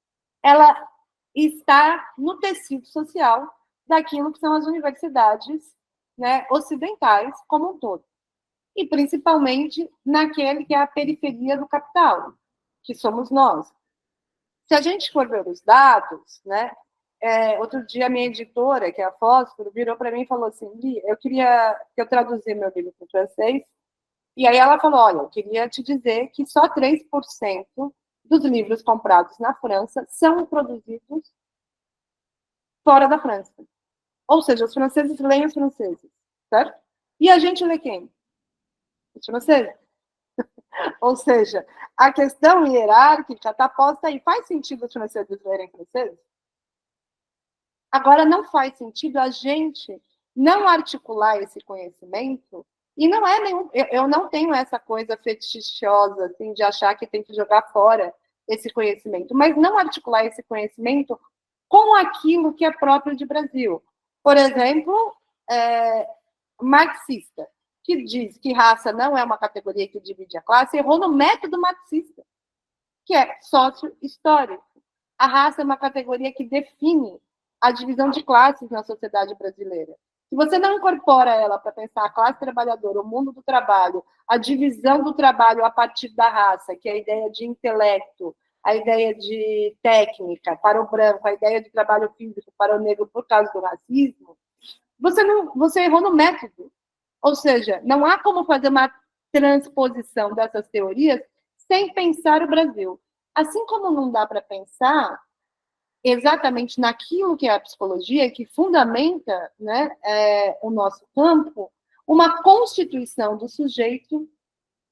ela está no tecido social daquilo que são as universidades, né, ocidentais como um todo. E principalmente naquele que é a periferia do capital, que somos nós. Se a gente for ver os dados, né, outro dia a minha editora, que é a Fósforo, virou para mim e falou assim, Li, eu queria que eu traduzisse meu livro para o francês, e aí ela falou, olha, eu queria te dizer que só 3% dos livros comprados na França são produzidos fora da França. Ou seja, os franceses leem os franceses, certo? E a gente lê quem? Os franceses. Ou seja, a questão hierárquica está posta aí. Faz sentido os franceses lerem franceses? Agora, não faz sentido a gente não articular esse conhecimento, e não é nenhum... Eu não tenho essa coisa fetichosa, assim, de achar que tem que jogar fora esse conhecimento, mas não articular esse conhecimento com aquilo que é próprio de Brasil. Por exemplo, marxista, que diz que raça não é uma categoria que divide a classe, errou no método marxista, que é sócio-histórico. A raça é uma categoria que define a divisão de classes na sociedade brasileira. Se você não incorpora ela para pensar a classe trabalhadora, o mundo do trabalho, a divisão do trabalho a partir da raça, que é a ideia de intelecto, a ideia de técnica para o branco, a ideia de trabalho físico para o negro por causa do racismo, você errou no método. Ou seja, não há como fazer uma transposição dessas teorias sem pensar o Brasil. Assim como não dá para pensar exatamente naquilo que é a psicologia, que fundamenta, né, o nosso campo, uma constituição do sujeito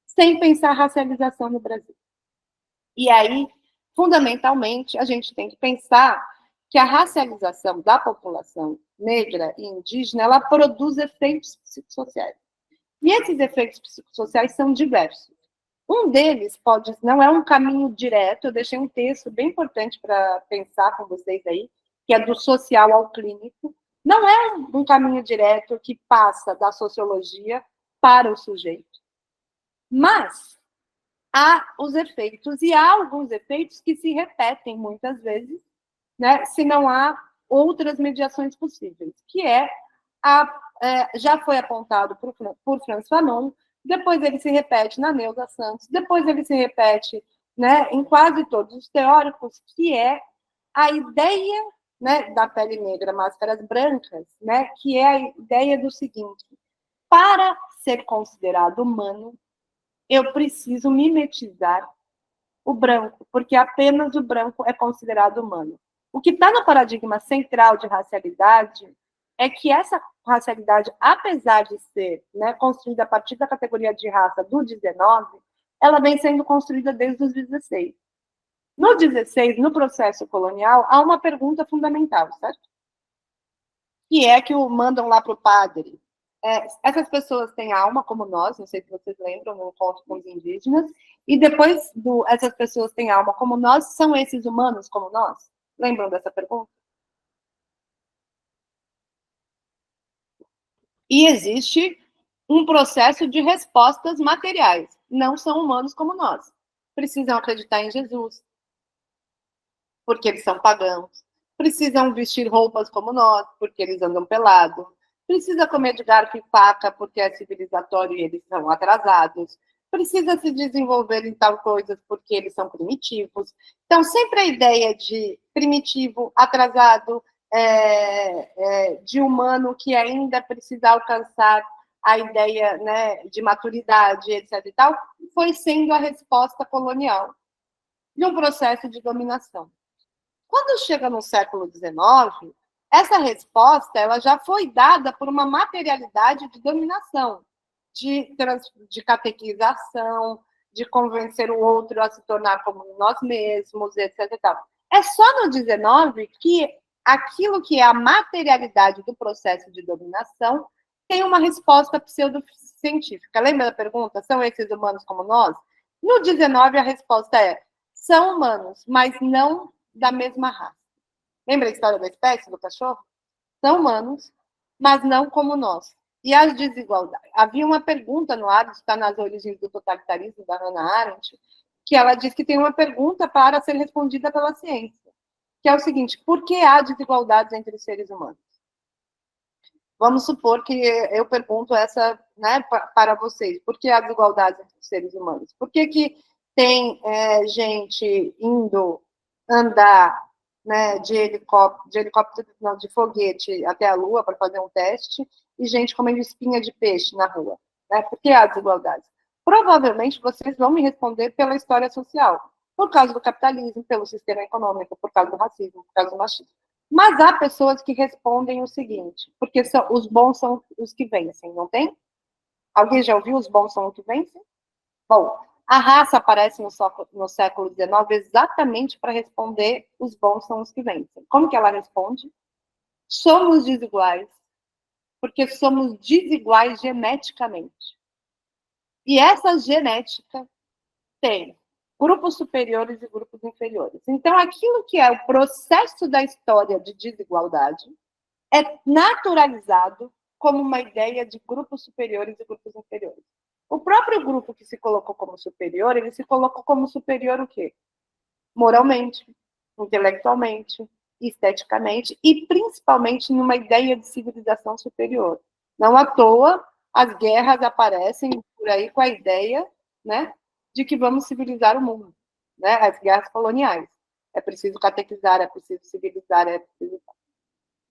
sem pensar a racialização no Brasil. E aí, fundamentalmente, a gente tem que pensar que a racialização da população negra e indígena, ela produz efeitos psicossociais. E esses efeitos psicossociais são diversos. Um deles não é um caminho direto, eu deixei um texto bem importante para pensar com vocês aí, que é do social ao clínico. Não é um caminho direto que passa da sociologia para o sujeito. Mas há os efeitos, e há alguns efeitos que se repetem muitas vezes, né, se não há outras mediações possíveis, que já foi apontado por Franz Fanon, depois ele se repete na Neuza Santos, depois ele se repete, né, em quase todos os teóricos, que é a ideia, né, da pele negra, máscaras brancas, né, que é a ideia do seguinte: para ser considerado humano, eu preciso mimetizar o branco, porque apenas o branco é considerado humano. O que está no paradigma central de racialidade é que essa racialidade, apesar de ser, né, construída a partir da categoria de raça do 19, ela vem sendo construída desde os 16. No 16, no processo colonial, há uma pergunta fundamental, certo? Que é que mandam lá para o padre. Essas pessoas têm alma como nós, não sei se vocês lembram, no encontro com os indígenas, e depois essas pessoas têm alma como nós, são esses humanos como nós? Lembram dessa pergunta? E existe um processo de respostas materiais. Não são humanos como nós. Precisam acreditar em Jesus, porque eles são pagãos. Precisam vestir roupas como nós, porque eles andam pelados. Precisa comer de garfo e faca, porque é civilizatório e eles são atrasados. Precisa se desenvolver em tal coisa, porque eles são primitivos. Então, sempre a ideia de primitivo, atrasado, de humano que ainda precisa alcançar a ideia, né, de maturidade, etc. e tal, foi sendo a resposta colonial de um processo de dominação. Quando chega no século XIX, essa resposta ela já foi dada por uma materialidade de dominação, de catequização, de convencer o outro a se tornar como nós mesmos, etc. e tal. É só no XIX que aquilo que é a materialidade do processo de dominação tem uma resposta pseudocientífica. Lembra da pergunta? São esses humanos como nós? No 19, a resposta é: são humanos, mas não da mesma raça. Lembra a história da espécie, do cachorro? São humanos, mas não como nós. E as desigualdades. Havia uma pergunta no ar, está nas origens do totalitarismo, da Hannah Arendt, que ela diz que tem uma pergunta para ser respondida pela ciência, que é o seguinte: por que há desigualdades entre os seres humanos? Vamos supor que eu pergunto essa, né, para vocês: por que há desigualdades entre os seres humanos? Por que tem gente indo andar, né, de helicóptero, não, de foguete até a Lua para fazer um teste, e gente comendo espinha de peixe na rua? Né? Por que há desigualdades? Provavelmente vocês vão me responder pela história social, por causa do capitalismo, pelo sistema econômico, por causa do racismo, por causa do machismo. Mas há pessoas que respondem o seguinte: porque os bons são os que vencem, não tem? Alguém já ouviu os bons são os que vencem? Bom, a raça aparece no século XIX exatamente para responder os bons são os que vencem. Como que ela responde? Somos desiguais, porque somos desiguais geneticamente. E essa genética tem grupos superiores e grupos inferiores. Então, aquilo que é o processo da história de desigualdade é naturalizado como uma ideia de grupos superiores e grupos inferiores. O próprio grupo que se colocou como superior, ele se colocou como superior o quê? Moralmente, intelectualmente, esteticamente e principalmente numa ideia de civilização superior. Não à toa, as guerras aparecem por aí com a ideia, né, de que vamos civilizar o mundo, né? As guerras coloniais. É preciso catequizar, é preciso civilizar, é preciso...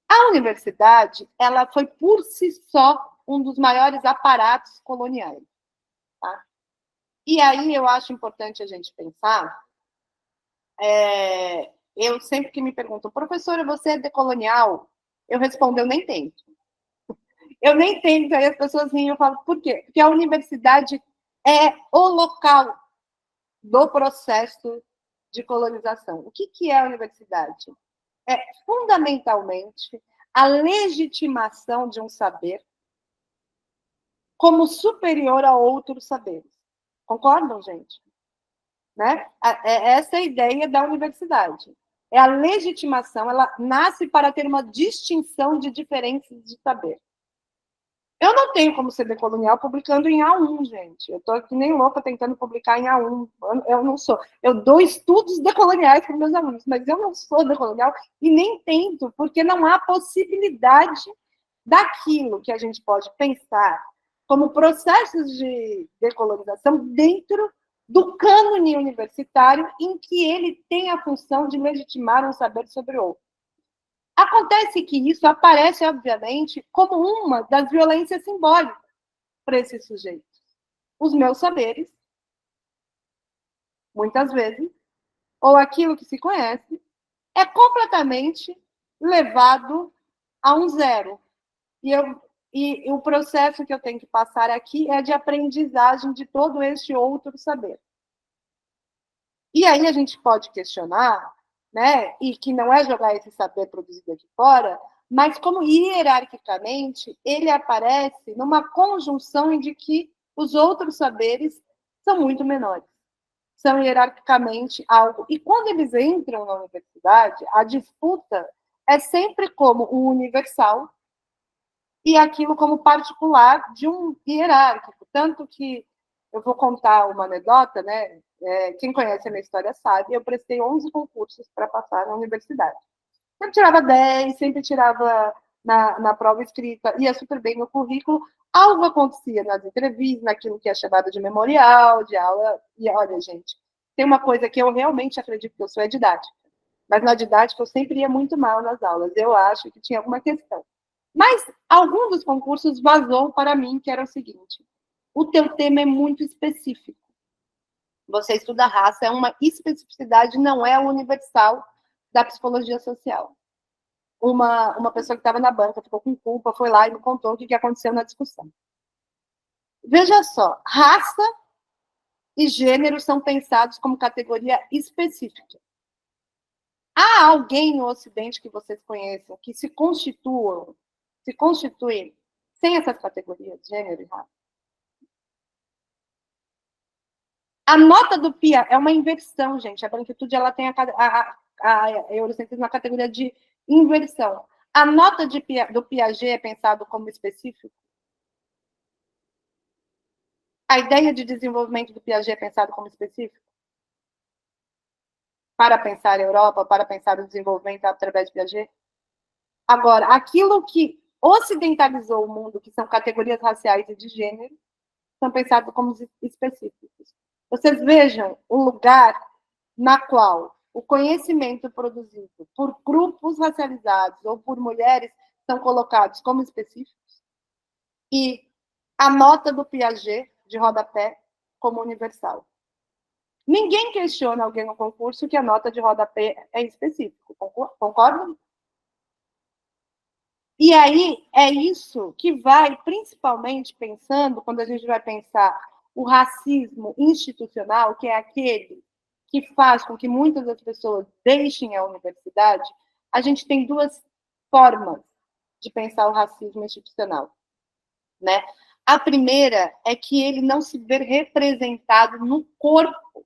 A universidade, ela foi por si só um dos maiores aparatos coloniais. Tá? E aí eu acho importante a gente pensar, eu sempre que me perguntam: professora, você é decolonial? Eu respondo: eu nem tento. Eu nem tento, aí as pessoas riem, eu falo: por quê? Porque a universidade é o local do processo de colonização. O que é a universidade? É fundamentalmente a legitimação de um saber como superior a outros saberes. Concordam, gente? Né? Essa é a ideia da universidade. É a legitimação, ela nasce para ter uma distinção de diferenças de saber. Eu não tenho como ser decolonial publicando em A1, gente. Eu estou aqui nem louca tentando publicar em A1. Eu não sou. Eu dou estudos decoloniais para meus alunos, mas eu não sou decolonial e nem tento, porque não há possibilidade daquilo que a gente pode pensar como processos de decolonização dentro do cânone universitário em que ele tem a função de legitimar um saber sobre o outro. Acontece que isso aparece, obviamente, como uma das violências simbólicas para esses sujeitos. Os meus saberes, muitas vezes, ou aquilo que se conhece, é completamente levado a um zero. E o processo que eu tenho que passar aqui é de aprendizagem de todo este outro saber. E aí a gente pode questionar, né, e que não é jogar esse saber produzido aqui fora, mas como hierarquicamente ele aparece numa conjunção de que os outros saberes são muito menores. São hierarquicamente algo. E quando eles entram na universidade, a disputa é sempre como o universal e aquilo como particular de um hierárquico. Tanto que eu vou contar uma anedota, né? Quem conhece a minha história sabe, eu prestei 11 concursos para passar na universidade. Sempre tirava 10, sempre tirava na prova escrita, ia super bem no currículo. Algo acontecia nas entrevistas, naquilo que é chamado de memorial, de aula. E olha, gente, tem uma coisa que eu realmente acredito que eu sou, é didática. Mas na didática eu sempre ia muito mal nas aulas. Eu acho que tinha alguma questão. Mas algum dos concursos vazou para mim, que era o seguinte: o teu tema é muito específico. Você estuda raça, é uma especificidade, não é universal da psicologia social. Uma pessoa que estava na banca ficou com culpa, foi lá e me contou o que aconteceu na discussão. Veja só, raça e gênero são pensados como categoria específica. Há alguém no Ocidente que vocês conheçam que se constitui sem essas categorias, gênero e raça? A nota do PIA é uma inversão, gente. A branquitude ela tem eurocentrismo na categoria de inversão. A nota do Piaget é pensado como específico? A ideia de desenvolvimento do Piaget é pensado como específico? Para pensar a Europa, para pensar o desenvolvimento através de Piaget? Agora, aquilo que ocidentalizou o mundo, que são categorias raciais e de gênero, são pensados como específicos. Vocês vejam o lugar na qual o conhecimento produzido por grupos racializados ou por mulheres são colocados como específicos e a nota do Piaget, de rodapé, como universal. Ninguém questiona alguém no concurso que a nota de rodapé é específica, concordam? E aí é isso que vai, principalmente pensando, quando a gente vai pensar o racismo institucional, que é aquele que faz com que muitas das pessoas deixem a universidade, a gente tem duas formas de pensar o racismo institucional, né? A primeira é que ele não se vê representado no corpo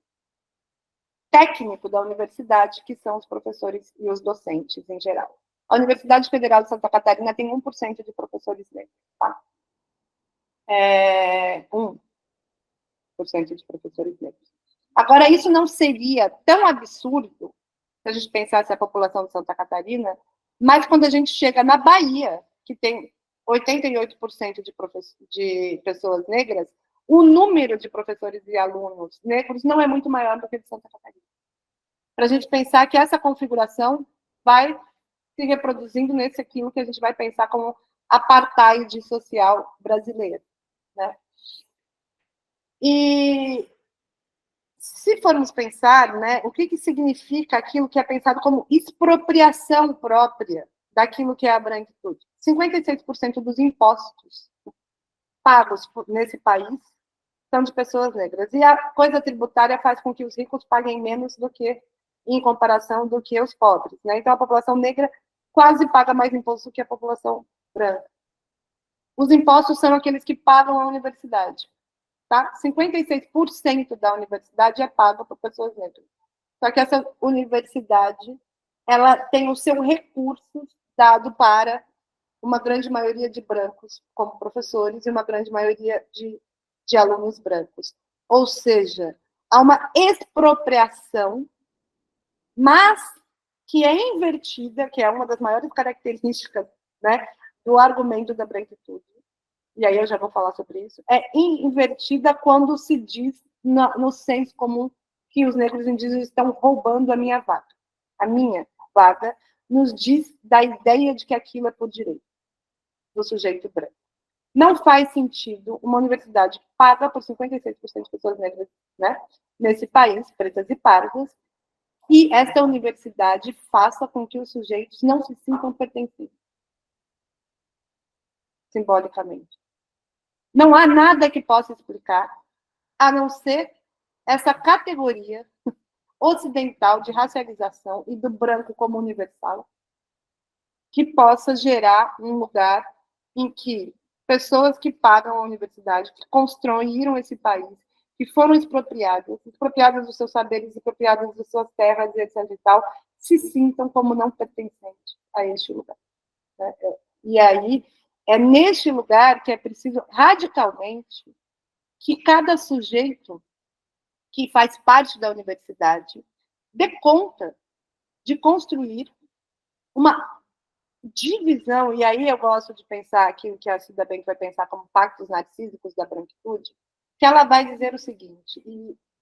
técnico da universidade, que são os professores e os docentes em geral. A Universidade Federal de Santa Catarina tem 1% de professores negros, tá? 1% de professores negros. Agora, isso não seria tão absurdo se a gente pensasse a população de Santa Catarina, mas quando a gente chega na Bahia, que tem 88% de pessoas negras, o número de professores e alunos negros não é muito maior do que de Santa Catarina. Para a gente pensar que essa configuração vai se reproduzindo nesse aquilo que a gente vai pensar como apartheid social brasileiro, né? E se formos pensar, né, o que significa aquilo que é pensado como expropriação própria daquilo que é a branquitude? 56% dos impostos pagos nesse país são de pessoas negras. E a coisa tributária faz com que os ricos paguem menos do que, em comparação, do que os pobres, né? Então, a população negra quase paga mais imposto do que a população branca. Os impostos são aqueles que pagam a universidade. Tá? 56% da universidade é paga por pessoas negras. Só que essa universidade, ela tem o seu recurso dado para uma grande maioria de brancos como professores e uma grande maioria de alunos brancos. Ou seja, há uma expropriação, mas que é invertida, que é uma das maiores características, né, do argumento da branquitude. E aí eu já vou falar sobre isso, é invertida quando se diz no senso comum que os negros indígenas estão roubando a minha vaga. A minha vaga nos diz da ideia de que aquilo é por direito do sujeito branco. Não faz sentido uma universidade paga por 56% de pessoas negras, né, nesse país, pretas e pardas, e essa universidade faça com que os sujeitos não se sintam pertencentes, simbolicamente. Não há nada que possa explicar, a não ser essa categoria ocidental de racialização e do branco como universal, que possa gerar um lugar em que pessoas que pagam a universidade, que construíram esse país, que foram expropriadas dos seus saberes, expropriadas das suas terras e etc. e tal, se sintam como não pertencentes a este lugar. Né? E aí, é neste lugar que é preciso, radicalmente, que cada sujeito que faz parte da universidade dê conta de construir uma divisão, e aí eu gosto de pensar aquilo que a Cida Bem vai pensar como pactos narcísicos da branquitude, que ela vai dizer o seguinte,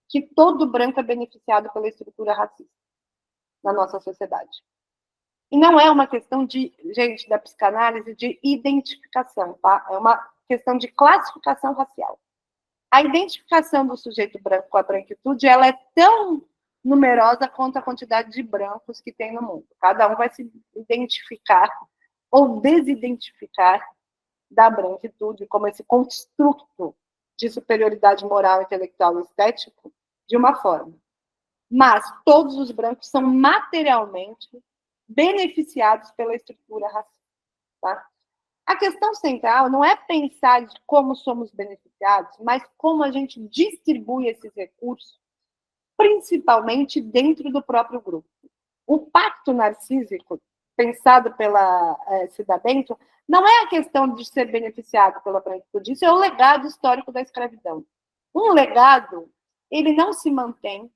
que todo branco é beneficiado pela estrutura racista na nossa sociedade. E não é uma questão de, gente, da psicanálise, de identificação, tá? É uma questão de classificação racial. A identificação do sujeito branco com a branquitude, ela é tão numerosa quanto a quantidade de brancos que tem no mundo. Cada um vai se identificar ou desidentificar da branquitude como esse construto de superioridade moral, intelectual e estético de uma forma. Mas todos os brancos são materialmente beneficiados pela estrutura racista. Tá? A questão central não é pensar de como somos beneficiados, mas como a gente distribui esses recursos, principalmente dentro do próprio grupo. o pacto narcísico, pensado pela Cida Bento, não é a questão de ser beneficiado pela branquitude, isso é o legado histórico da escravidão. Um legado, ele não se mantém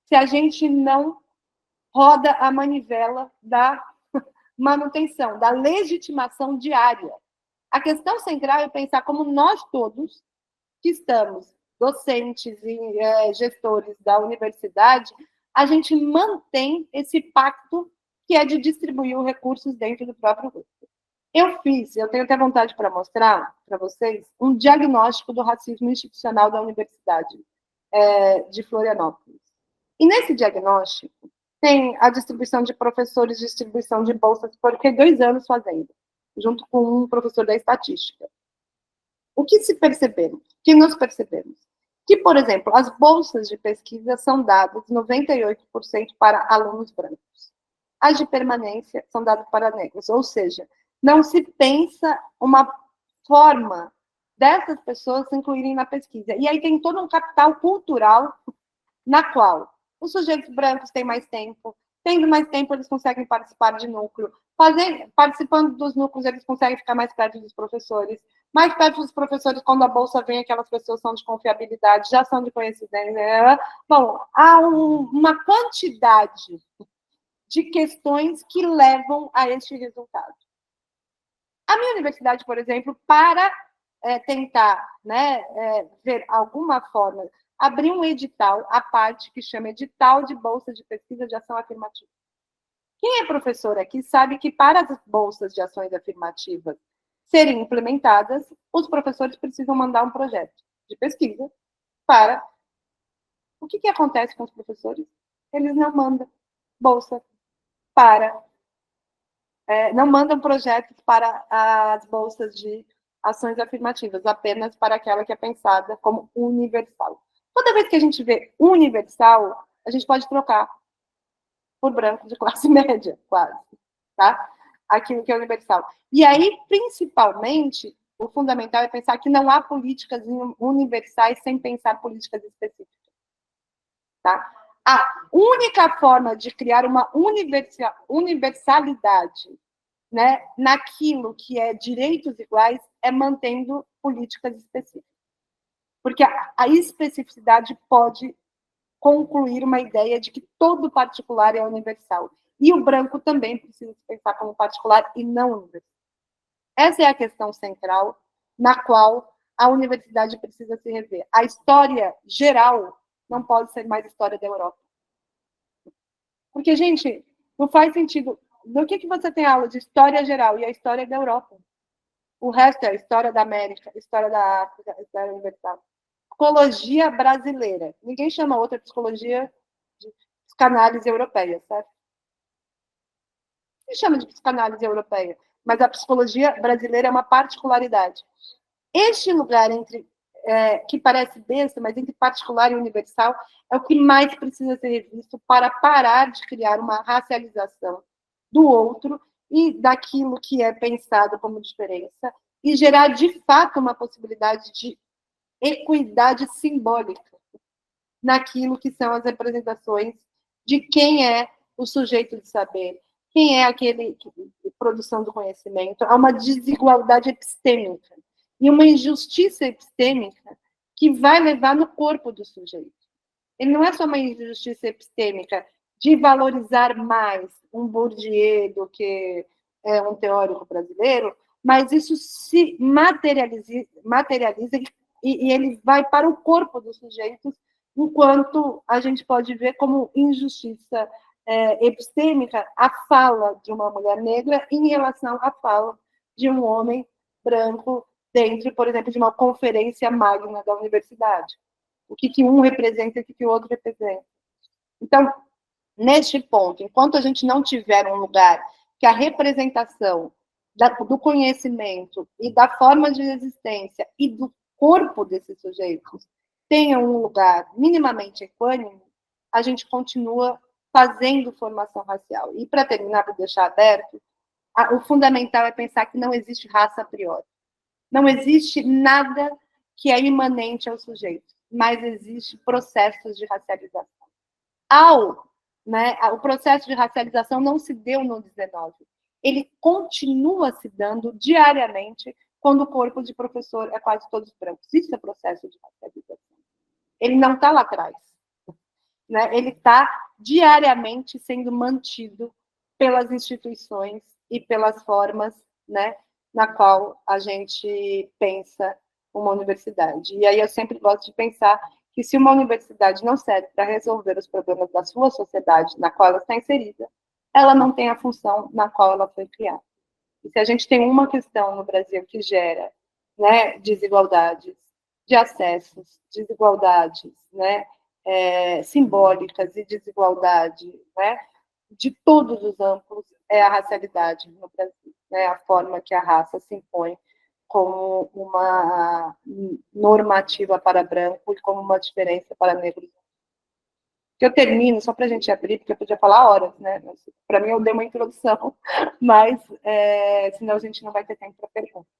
se a gente não roda a manivela da manutenção, da legitimação diária. A questão central é pensar como nós todos, que estamos, docentes e gestores da universidade, a gente mantém esse pacto que é de distribuir os recursos dentro do próprio grupo. Eu tenho até vontade para mostrar para vocês um diagnóstico do racismo institucional da Universidade de Florianópolis. E nesse diagnóstico tem a distribuição de professores, distribuição de bolsas, porque 2 anos fazendo, junto com um professor da estatística. O que se percebemos? O que nós percebemos? Que, por exemplo, as bolsas de pesquisa são dadas 98% para alunos brancos. As de permanência são dadas para negros, ou seja, não se pensa uma forma dessas pessoas se incluírem na pesquisa. E aí tem todo um capital cultural na qual os sujeitos brancos têm mais tempo, tendo mais tempo eles conseguem participar de núcleo, participando dos núcleos eles conseguem ficar mais perto dos professores, mais perto dos professores, quando a bolsa vem, aquelas pessoas são de confiabilidade, já são de conhecimento. Bom, há uma quantidade de questões que levam a este resultado. A minha universidade, por exemplo, para tentar ver alguma forma, abrir um edital, a parte que chama edital de bolsa de pesquisa de ação afirmativa. Quem é professor aqui sabe que para as bolsas de ações afirmativas serem implementadas, os professores precisam mandar um projeto de pesquisa para... O que acontece com os professores? Eles não mandam bolsa para... não mandam projetos para as bolsas de ações afirmativas, apenas para aquela que é pensada como universal. Toda vez que a gente vê universal, a gente pode trocar por branco de classe média, quase, tá? Aquilo que é universal. E aí, principalmente, o fundamental é pensar que não há políticas universais sem pensar políticas específicas, tá? A única forma de criar uma universalidade, né, naquilo que é direitos iguais é mantendo políticas específicas. Porque a especificidade pode concluir uma ideia de que todo particular é universal. E o branco também precisa se pensar como particular e não universal. Essa é a questão central na qual a universidade precisa se rever. A história geral não pode ser mais história da Europa. Porque, gente, não faz sentido. Do que você tem aula de história geral e a história da Europa? O resto é a história da América, a história da África, a história universal. Psicologia brasileira. Ninguém chama outra psicologia de psicanálise europeia, certo? Ninguém chama de psicanálise europeia, mas a psicologia brasileira é uma particularidade. Este lugar entre que parece besta, mas entre particular e universal, é o que mais precisa ser revisto para parar de criar uma racialização do outro e daquilo que é pensado como diferença e gerar, de fato, uma possibilidade de equidade simbólica naquilo que são as representações de quem é o sujeito de saber, quem é aquele produção do conhecimento. Há uma desigualdade epistêmica e uma injustiça epistêmica que vai levar no corpo do sujeito. Ele não é só uma injustiça epistêmica de valorizar mais um Bourdieu do que um teórico brasileiro, mas isso se materializa e ele vai para o corpo dos sujeitos, enquanto a gente pode ver como injustiça epistêmica a fala de uma mulher negra em relação à fala de um homem branco dentro, por exemplo, de uma conferência magna da universidade. O que um representa e o que o outro representa. Então, neste ponto, enquanto a gente não tiver um lugar que a representação do conhecimento e da forma de existência e do corpo desses sujeitos tenha um lugar minimamente equânime, a gente continua fazendo formação racial. E, para terminar, para deixar aberto, o fundamental é pensar que não existe raça a priori. Não existe nada que é imanente ao sujeito, mas existe processos de racialização. Ao né? O processo de racialização não se deu no 19. Ele continua se dando diariamente quando o corpo de professor é quase todos brancos. Isso é processo de racialização. Ele não está lá atrás. Né? Ele está diariamente sendo mantido pelas instituições e pelas formas, né, na qual a gente pensa uma universidade. E aí eu sempre gosto de pensar que se uma universidade não serve para resolver os problemas da sua sociedade na qual ela está inserida, ela não tem a função na qual ela foi criada. E se a gente tem uma questão no Brasil que gera, né, desigualdades de acessos, desigualdades, né, simbólicas e desigualdade, né, de todos os âmbitos, é a racialidade no Brasil, né, a forma que a raça se impõe como uma normativa para branco e como uma diferença para negros. Que eu termino, só para a gente abrir, porque eu podia falar horas, né? Para mim, eu dei uma introdução, mas senão a gente não vai ter tempo para perguntas.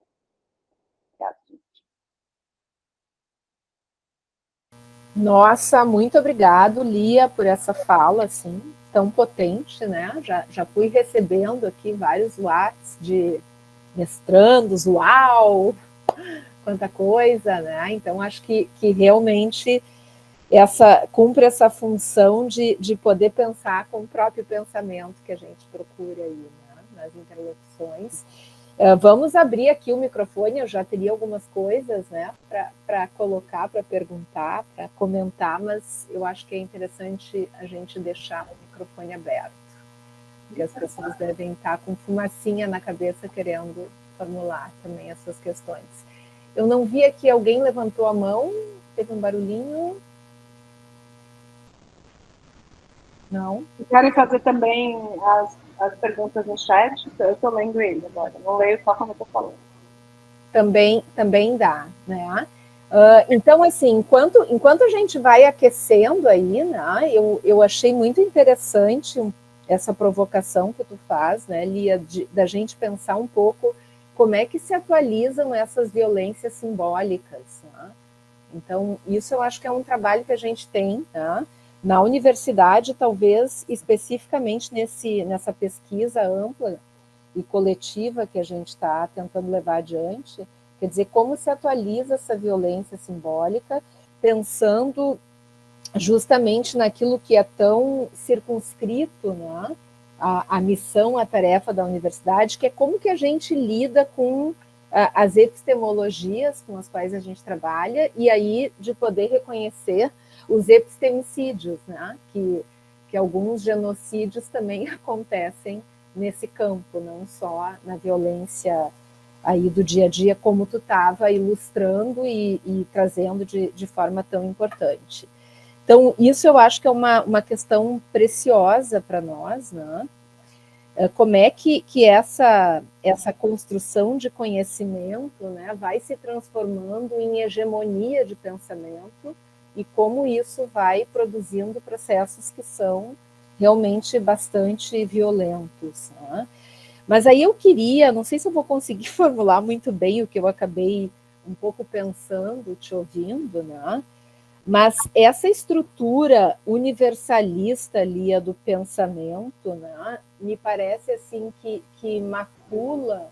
Obrigada, gente. Nossa, muito obrigado, Lia, por essa fala, assim, tão potente, né? Já fui recebendo aqui vários WhatsApps de mestrandos, uau, quanta coisa, né? Então, acho que realmente cumpre essa função de poder pensar com o próprio pensamento que a gente procura aí, né? Nas interlocuções. Vamos abrir aqui o microfone, eu já teria algumas coisas, né, para colocar, para perguntar, para comentar, mas eu acho que é interessante a gente deixar o microfone aberto, porque as pessoas devem estar com fumacinha na cabeça querendo formular também as suas questões. Eu não vi aqui, alguém levantou a mão, teve um barulhinho. Não? Querem fazer também as perguntas no chat? Eu estou lendo ele agora, não leio só quando eu estou falando. Também dá, né? Então, assim, enquanto a gente vai aquecendo aí, né, eu achei muito interessante essa provocação que tu faz, né, Lia, da gente pensar um pouco como é que se atualizam essas violências simbólicas, né? Então, isso eu acho que é um trabalho que a gente tem, né, na universidade, talvez especificamente nessa pesquisa ampla e coletiva que a gente está tentando levar adiante, quer dizer, como se atualiza essa violência simbólica, pensando justamente naquilo que é tão circunscrito, né? A missão, a tarefa da universidade, que é como que a gente lida com as epistemologias com as quais a gente trabalha, e aí de poder reconhecer os epistemicídios, né? Que alguns genocídios também acontecem nesse campo, não só na violência aí do dia a dia, como tu estava ilustrando e trazendo de forma tão importante. Então, isso eu acho que é uma questão preciosa para nós, né? Como é que essa construção de conhecimento, né, vai se transformando em hegemonia de pensamento e como isso vai produzindo processos que são realmente bastante violentos, né? Mas aí eu queria, não sei se eu vou conseguir formular muito bem o que eu acabei um pouco pensando, te ouvindo, né? Mas essa estrutura universalista ali do pensamento, né, me parece assim que macula,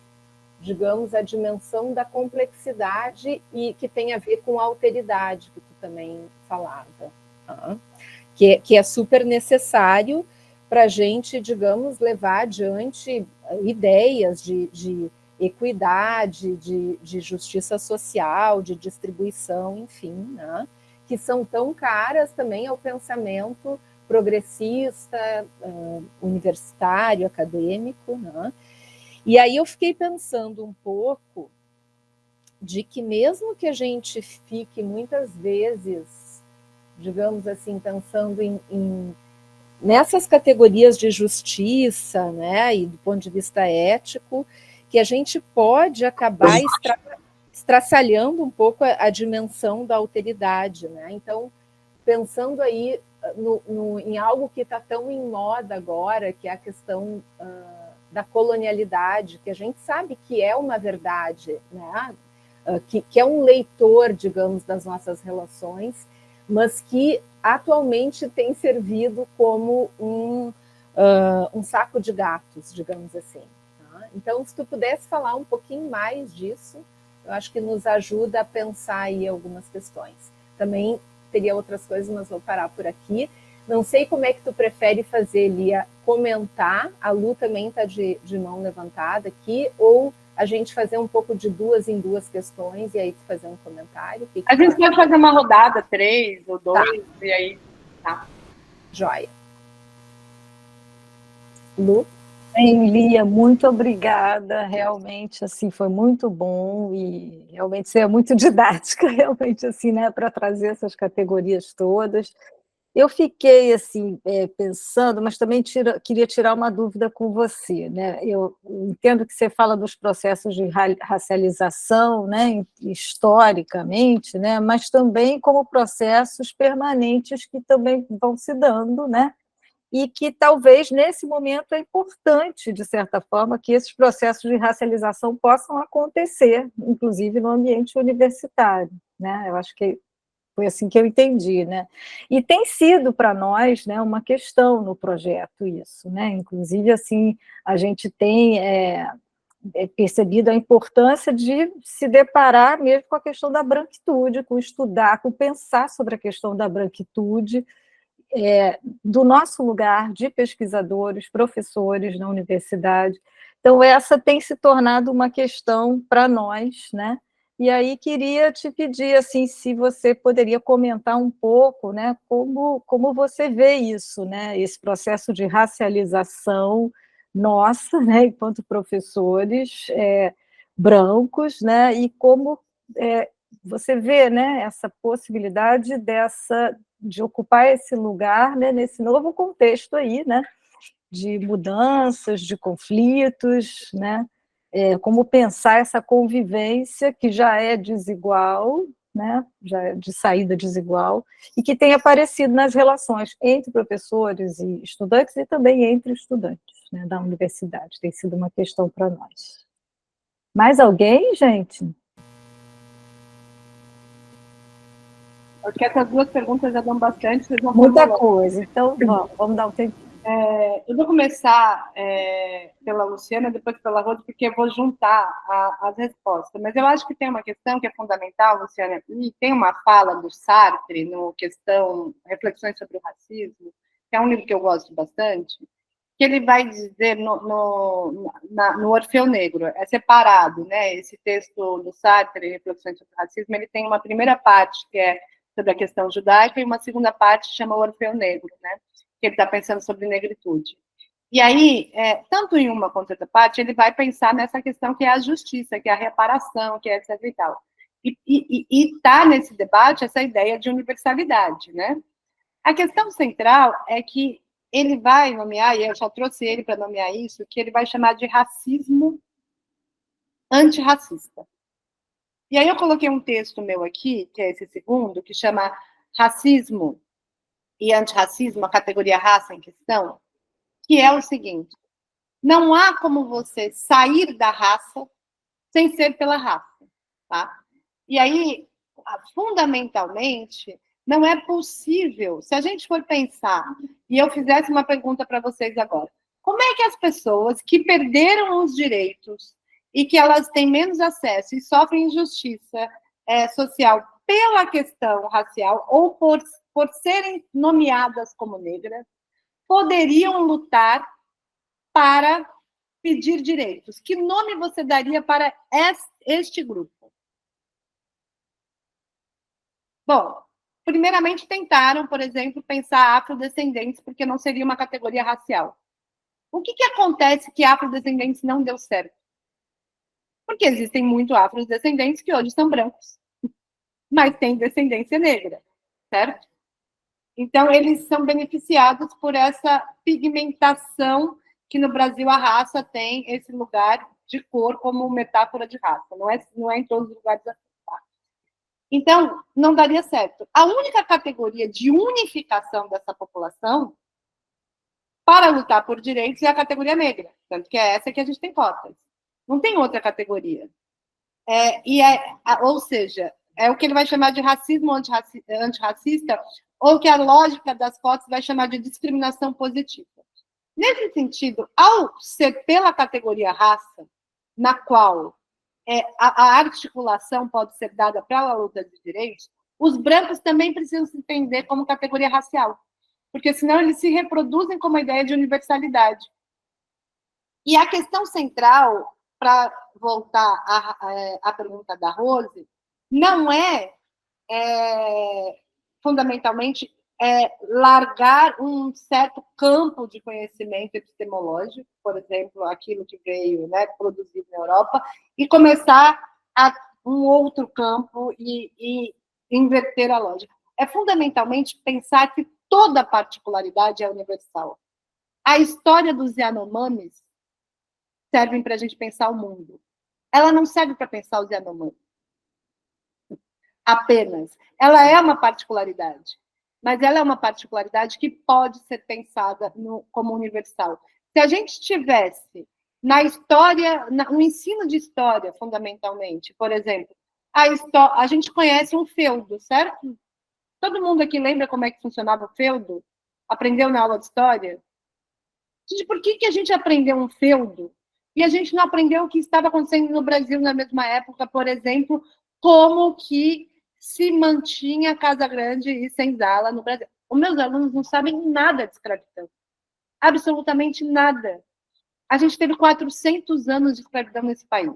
digamos, a dimensão da complexidade e que tem a ver com a alteridade que tu também falava, tá? Que é super necessário para a gente, digamos, levar adiante ideias de equidade, de justiça social, de distribuição, enfim, né? Que são tão caras também ao pensamento progressista, universitário, acadêmico, né? E aí eu fiquei pensando um pouco de que mesmo que a gente fique muitas vezes, digamos assim, pensando nessas categorias de justiça, né, e do ponto de vista ético, que a gente pode acabar estraçalhando um pouco a dimensão da alteridade, né? Então, pensando aí em algo que está tão em moda agora, que é a questão da colonialidade, que a gente sabe que é uma verdade, né? Que é um leitor, digamos, das nossas relações, mas que atualmente tem servido como um saco de gatos, digamos assim. Tá? Então, se tu pudesse falar um pouquinho mais disso, eu acho que nos ajuda a pensar aí algumas questões. Também teria outras coisas, mas vou parar por aqui. Não sei como é que tu prefere fazer, Lia, comentar, a Lu também está de mão levantada aqui, ou a gente fazer um pouco de 2 em 2 questões e aí tu fazer um comentário? Que a gente pode fazer uma rodada, 3 ou 2, tá. E aí... Tá. Joia. Lu? Bem, Lia, muito obrigada, realmente, assim, foi muito bom e realmente você é muito didática, realmente, assim, né, para trazer essas categorias todas. Eu fiquei, assim, pensando, mas também queria tirar uma dúvida com você, né, eu entendo que você fala dos processos de racialização, né, historicamente, né, mas também como processos permanentes que também vão se dando, né, e que talvez nesse momento é importante, de certa forma, que esses processos de racialização possam acontecer, inclusive no ambiente universitário, né? Eu acho que foi assim que eu entendi, né? E tem sido para nós, né, uma questão no projeto isso, né? Inclusive, assim, a gente tem percebido a importância de se deparar mesmo com a questão da branquitude, com estudar, com pensar sobre a questão da branquitude, do nosso lugar de pesquisadores, professores na universidade. Então, essa tem se tornado uma questão para nós, né? E aí queria te pedir, assim, se você poderia comentar um pouco, né, como você vê isso, né, esse processo de racialização nossa, né, enquanto professores brancos, né, e como você vê, né, essa possibilidade de ocupar esse lugar, né, nesse novo contexto aí, né, de mudanças, de conflitos, né, como pensar essa convivência que já é desigual, né, já é de saída desigual, e que tem aparecido nas relações entre professores e estudantes e também entre estudantes, né, da universidade. Tem sido uma questão para nós. Mais alguém, gente? Acho que essas 2 perguntas já dão bastante, vocês vão Muita coisa, então vamos dar um tempo. Eu vou começar pela Luciana, depois pela Rose, porque eu vou juntar as respostas. Mas eu acho que tem uma questão que é fundamental, Luciana, e tem uma fala do Sartre no questão Reflexões sobre o Racismo, que é um livro que eu gosto bastante, que ele vai dizer no Orfeu Negro, é separado, né? Esse texto do Sartre, Reflexões sobre o Racismo, ele tem uma primeira parte que é sobre a questão judaica e uma segunda parte que chama o Orfeu Negro, né? Que ele está pensando sobre negritude. E aí, tanto em uma quanto em outra parte, ele vai pensar nessa questão que é a justiça, que é a reparação, que é etc e tal. E está nesse debate essa ideia de universalidade, né? A questão central é que ele vai nomear, e eu só trouxe ele para nomear isso, que ele vai chamar de racismo antirracista. E aí eu coloquei um texto meu aqui, que é esse segundo, que chama Racismo e Antirracismo, a categoria raça em questão, que é o seguinte: não há como você sair da raça sem ser pela raça, tá? E aí, fundamentalmente, não é possível, se a gente for pensar, e eu fizesse uma pergunta para vocês agora, como é que as pessoas que perderam os direitos e que elas têm menos acesso e sofrem injustiça social pela questão racial ou por serem nomeadas como negras, poderiam lutar para pedir direitos? Que nome você daria para este grupo? Bom, primeiramente tentaram, por exemplo, pensar afrodescendentes, porque não seria uma categoria racial. O que acontece que afrodescendentes não deu certo? Porque existem muitos afrodescendentes que hoje são brancos, mas têm descendência negra, certo? Então, eles são beneficiados por essa pigmentação que no Brasil a raça tem esse lugar de cor como metáfora de raça. Não é em todos os lugares assim. Então, não daria certo. A única categoria de unificação dessa população para lutar por direitos é a categoria negra, tanto que é essa que a gente tem cotas. Não tem outra categoria. Ou seja, é o que ele vai chamar de racismo antirracista, ou que a lógica das cotas vai chamar de discriminação positiva. Nesse sentido, ao ser pela categoria raça, na qual a articulação pode ser dada pela luta de direitos, os brancos também precisam se entender como categoria racial, porque senão eles se reproduzem como a ideia de universalidade. E a questão central, para voltar à pergunta da Rose, não fundamentalmente, largar um certo campo de conhecimento epistemológico, por exemplo, aquilo que veio, né, produzido na Europa, e começar um outro campo e inverter a lógica. É fundamentalmente pensar que toda particularidade é universal. A história dos Yanomamis serve para a gente pensar o mundo. Ela não serve para pensar os Yanomamis apenas. Ela é uma particularidade, mas ela é uma particularidade que pode ser pensada como universal. Se a gente tivesse na história, no ensino de história, fundamentalmente, por exemplo, a gente conhece um feudo, certo? Todo mundo aqui lembra como é que funcionava o feudo? Aprendeu na aula de história? Gente, por que a gente aprendeu um feudo e a gente não aprendeu o que estava acontecendo no Brasil na mesma época, por exemplo, como que se mantinha Casa Grande e Senzala no Brasil? Os meus alunos não sabem nada de escravidão. Absolutamente nada. A gente teve 400 anos de escravidão nesse país.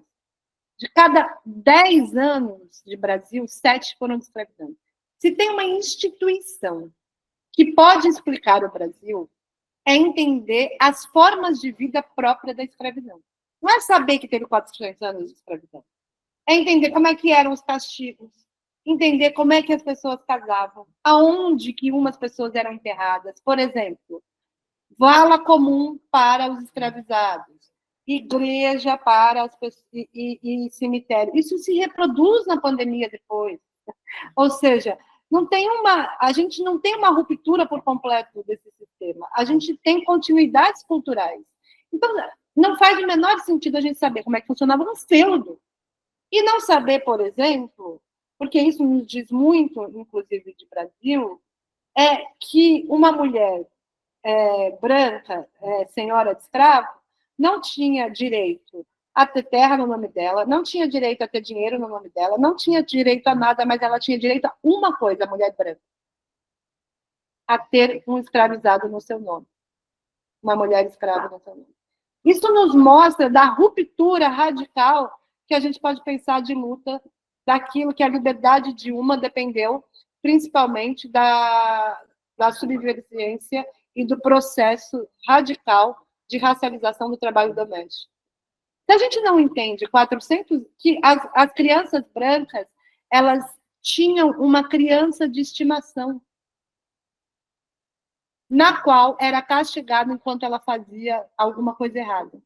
De cada 10 anos de Brasil, 7 foram de escravidão. Se tem uma instituição que pode explicar o Brasil, é entender as formas de vida própria da escravidão. Não é saber que teve 400 anos de escravidão. É entender como é que eram os castigos, entender como é que as pessoas casavam, aonde que umas pessoas eram enterradas. Por exemplo, vala comum para os escravizados, igreja para as pessoas e cemitério. Isso se reproduz na pandemia depois. Ou seja, a gente não tem uma ruptura por completo desse sistema. A gente tem continuidades culturais. Então, não faz o menor sentido a gente saber como é que funcionava no feudo. E não saber, por exemplo, porque isso nos diz muito, inclusive de Brasil, é que uma mulher branca, senhora de escravo, não tinha direito a ter terra no nome dela, não tinha direito a ter dinheiro no nome dela, não tinha direito a nada, mas ela tinha direito a uma coisa, a mulher branca, a ter um escravizado no seu nome, uma mulher escrava no seu nome. Isso nos mostra da ruptura radical que a gente pode pensar de luta daquilo que a liberdade de uma dependeu, principalmente da subversiência e do processo radical de racialização do trabalho doméstico. Se a gente não entende que as crianças brancas, elas tinham uma criança de estimação, na qual era castigada enquanto ela fazia alguma coisa errada.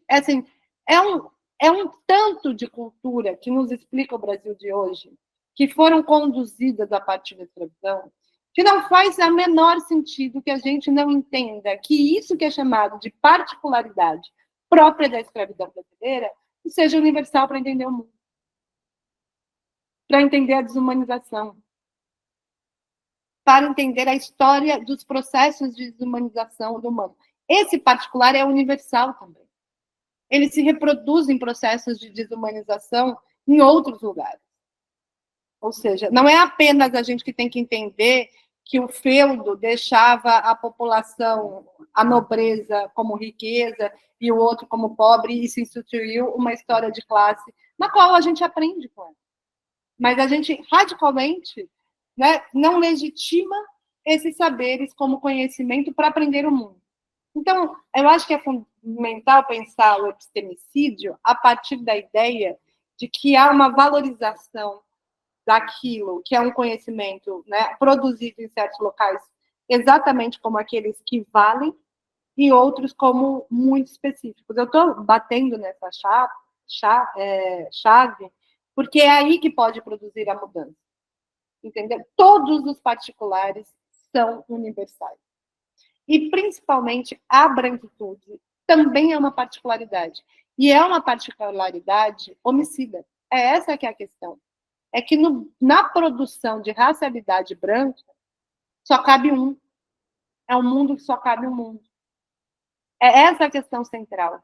Assim, é um tanto de cultura que nos explica o Brasil de hoje, que foram conduzidas a partir da escravidão, que não faz o menor sentido que a gente não entenda que isso que é chamado de particularidade própria da escravidão brasileira seja universal para entender o mundo, para entender a desumanização, para entender a história dos processos de desumanização do humano. Esse particular é universal também. Ele se reproduz em processos de desumanização em outros lugares. Ou seja, não é apenas a gente que tem que entender que o feudo deixava a população, a nobreza como riqueza e o outro como pobre, e se instituiu uma história de classe, na qual a gente aprende com ela. Mas a gente radicalmente, né, não legitima esses saberes como conhecimento para aprender o mundo. Então, eu acho que é fundamental pensar o epistemicídio a partir da ideia de que há uma valorização daquilo que é um conhecimento, né, produzido em certos locais, exatamente como aqueles que valem, e outros como muito específicos. Eu estou batendo nessa chave, porque é aí que pode produzir a mudança. Entendeu? Todos os particulares são universais. E, principalmente, a branquitude também é uma particularidade. E é uma particularidade homicida. É essa que é a questão. é que na produção de racialidade branca só cabe um. É um mundo que só cabe um mundo. É essa a questão central.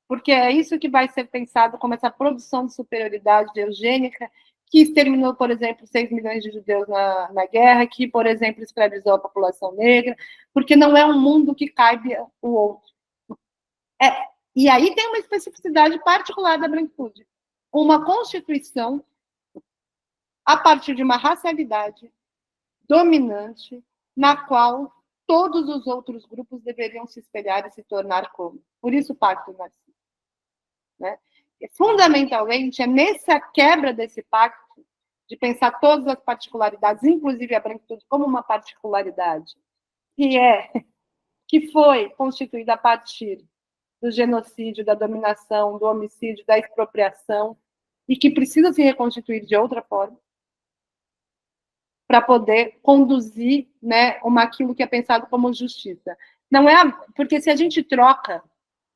Porque é isso que vai ser pensado como essa produção de superioridade eugênica que exterminou, por exemplo, 6 milhões de judeus na guerra, que, por exemplo, escravizou a população negra, porque não é um mundo que caibe o outro. E aí tem uma especificidade particular da branquitude. Uma constituição a partir de uma racialidade dominante, na qual todos os outros grupos deveriam se espelhar e se tornar como. Por isso o pacto narciso. Né? E, fundamentalmente, é nessa quebra desse pacto, de pensar todas as particularidades, inclusive a branquitude como uma particularidade, que foi constituída a partir do genocídio, da dominação, do homicídio, da expropriação, e que precisa se reconstituir de outra forma, para poder conduzir, né, aquilo que é pensado como justiça. Não é porque se a gente troca,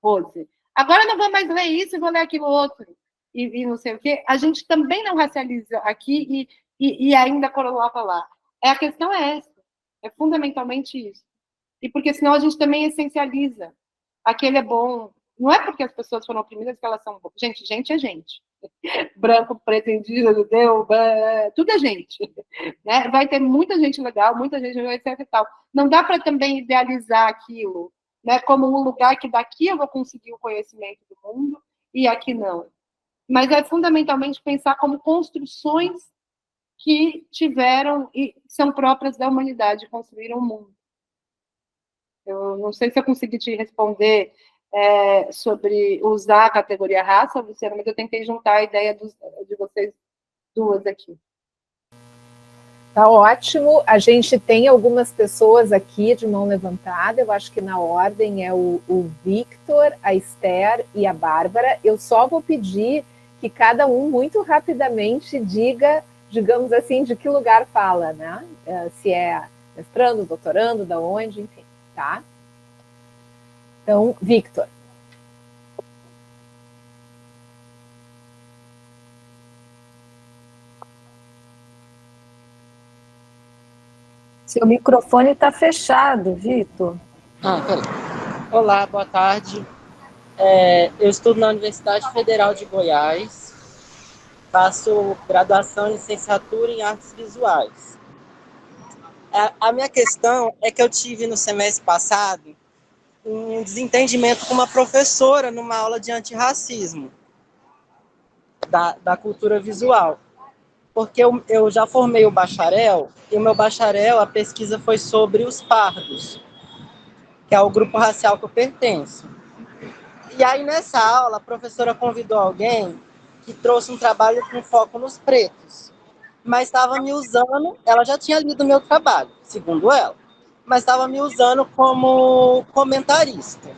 Rose, agora não vou mais ler isso, vou ler aquilo outro, e não sei o quê, a gente também não racializa aqui e ainda coloca lá. A questão é essa, é fundamentalmente isso. E porque senão a gente também essencializa. Aquele é bom. Não é porque as pessoas foram oprimidas que elas são boas. Gente é gente. Branco, preto, indígena, judeu, tudo é gente. Né? Vai ter muita gente legal, muita gente etc e tal. Não dá para também idealizar aquilo, né, como um lugar que daqui eu vou conseguir o conhecimento do mundo e aqui não. Mas é fundamentalmente pensar como construções que tiveram e são próprias da humanidade, construíram o mundo. Eu não sei se eu consegui te responder sobre usar a categoria raça, Luciana, mas eu tentei juntar a ideia de vocês duas aqui. Tá ótimo. A gente tem algumas pessoas aqui de mão levantada. Eu acho que na ordem é o Victor, a Esther e a Bárbara. Eu só vou pedir que cada um muito rapidamente diga, digamos assim, de que lugar fala, né? Se é mestrando, doutorando, da onde, enfim, tá? Então, Victor. Seu microfone está fechado, Victor. Olá, boa tarde. Eu estudo na Universidade Federal de Goiás, faço graduação e licenciatura em artes visuais. A minha questão é que eu tive no semestre passado um desentendimento com uma professora numa aula de antirracismo da cultura visual. Porque eu já formei o bacharel, e o meu bacharel, a pesquisa foi sobre os pardos, que é o grupo racial que eu pertenço. E aí, nessa aula, a professora convidou alguém que trouxe um trabalho com foco nos pretos, mas estava me usando, ela já tinha lido o meu trabalho, segundo ela, mas estava me usando como comentarista.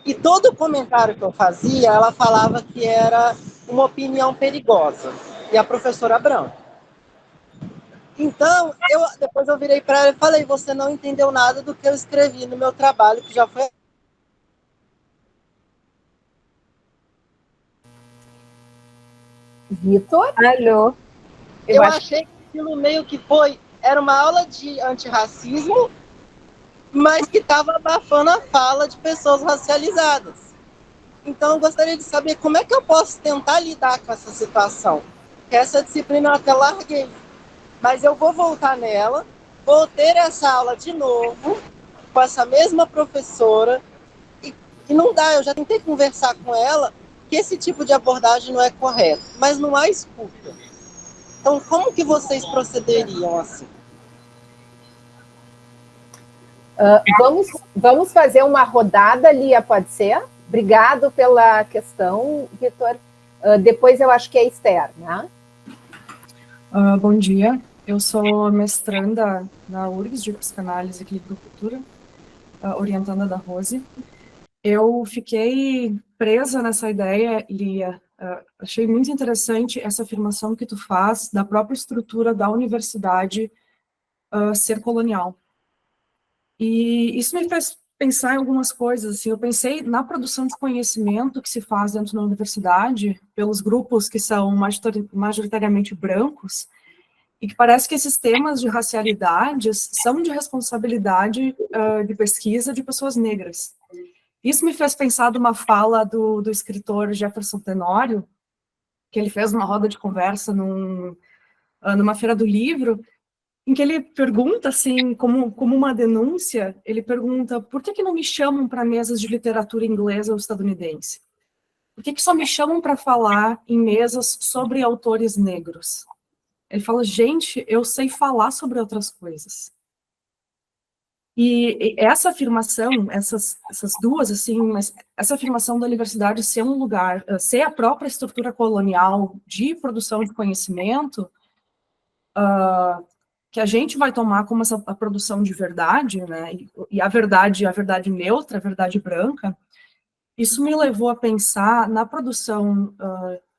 E todo comentário que eu fazia, ela falava que era uma opinião perigosa, e a professora branca. Então, depois eu virei para ela e falei, você não entendeu nada do que eu escrevi no meu trabalho, que já foi... Vitor? Alô? Eu achei que aquilo meio que era uma aula de antirracismo, mas que estava abafando a fala de pessoas racializadas. Então, eu gostaria de saber como é que eu posso tentar lidar com essa situação. Essa disciplina eu até larguei, mas eu vou voltar nela, vou ter essa aula de novo, com essa mesma professora, e não dá, eu já tentei conversar com ela, que esse tipo de abordagem não é correto, mas não há escuta. Então, como que vocês procederiam assim? Vamos fazer uma rodada, Lia, pode ser? Obrigado pela questão, Vitor. Depois eu acho que é Esther, né? Bom dia, eu sou mestranda na URGS de Psicanálise e Clínica Cultura, orientanda da Rose. Eu fiquei presa nessa ideia, Lia, achei muito interessante essa afirmação que tu faz da própria estrutura da universidade ser colonial. E isso me fez pensar em algumas coisas, assim, eu pensei na produção de conhecimento que se faz dentro da universidade, pelos grupos que são majoritariamente brancos, e que parece que esses temas de racialidades são de responsabilidade de pesquisa de pessoas negras. Isso me fez pensar de uma fala do escritor Jefferson Tenório, que ele fez uma roda de conversa numa feira do livro, em que ele pergunta, assim, como uma denúncia, ele pergunta, por que não me chamam para mesas de literatura inglesa ou estadunidense? Por que só me chamam para falar em mesas sobre autores negros? Ele fala, gente, eu sei falar sobre outras coisas. E essa afirmação, essas duas, assim, mas essa afirmação da universidade ser um lugar, ser a própria estrutura colonial de produção de conhecimento, que a gente vai tomar como a produção de verdade, né, e a verdade neutra, a verdade branca, isso me levou a pensar na produção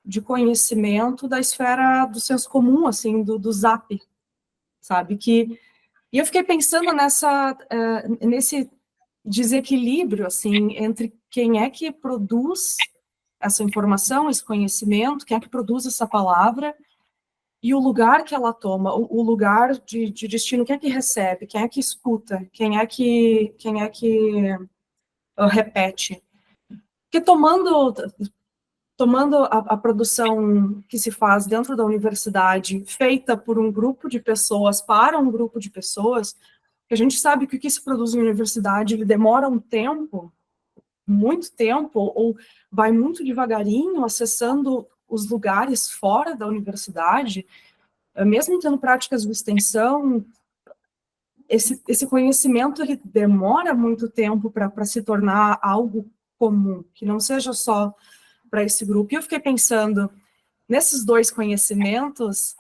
de conhecimento da esfera do senso comum, assim, do Zap, sabe, e eu fiquei pensando nesse desequilíbrio, assim, entre quem é que produz essa informação, esse conhecimento, quem é que produz essa palavra, e o lugar que ela toma, o lugar de destino, quem é que recebe, quem é que escuta, quem é que repete. Porque tomando a produção que se faz dentro da universidade, feita por um grupo de pessoas, para um grupo de pessoas, que a gente sabe que o que se produz em universidade ele demora um tempo, muito tempo, ou vai muito devagarinho, acessando os lugares fora da universidade, mesmo tendo práticas de extensão, esse conhecimento ele demora muito tempo para se tornar algo comum, que não seja só para esse grupo. E eu fiquei pensando nesses dois conhecimentos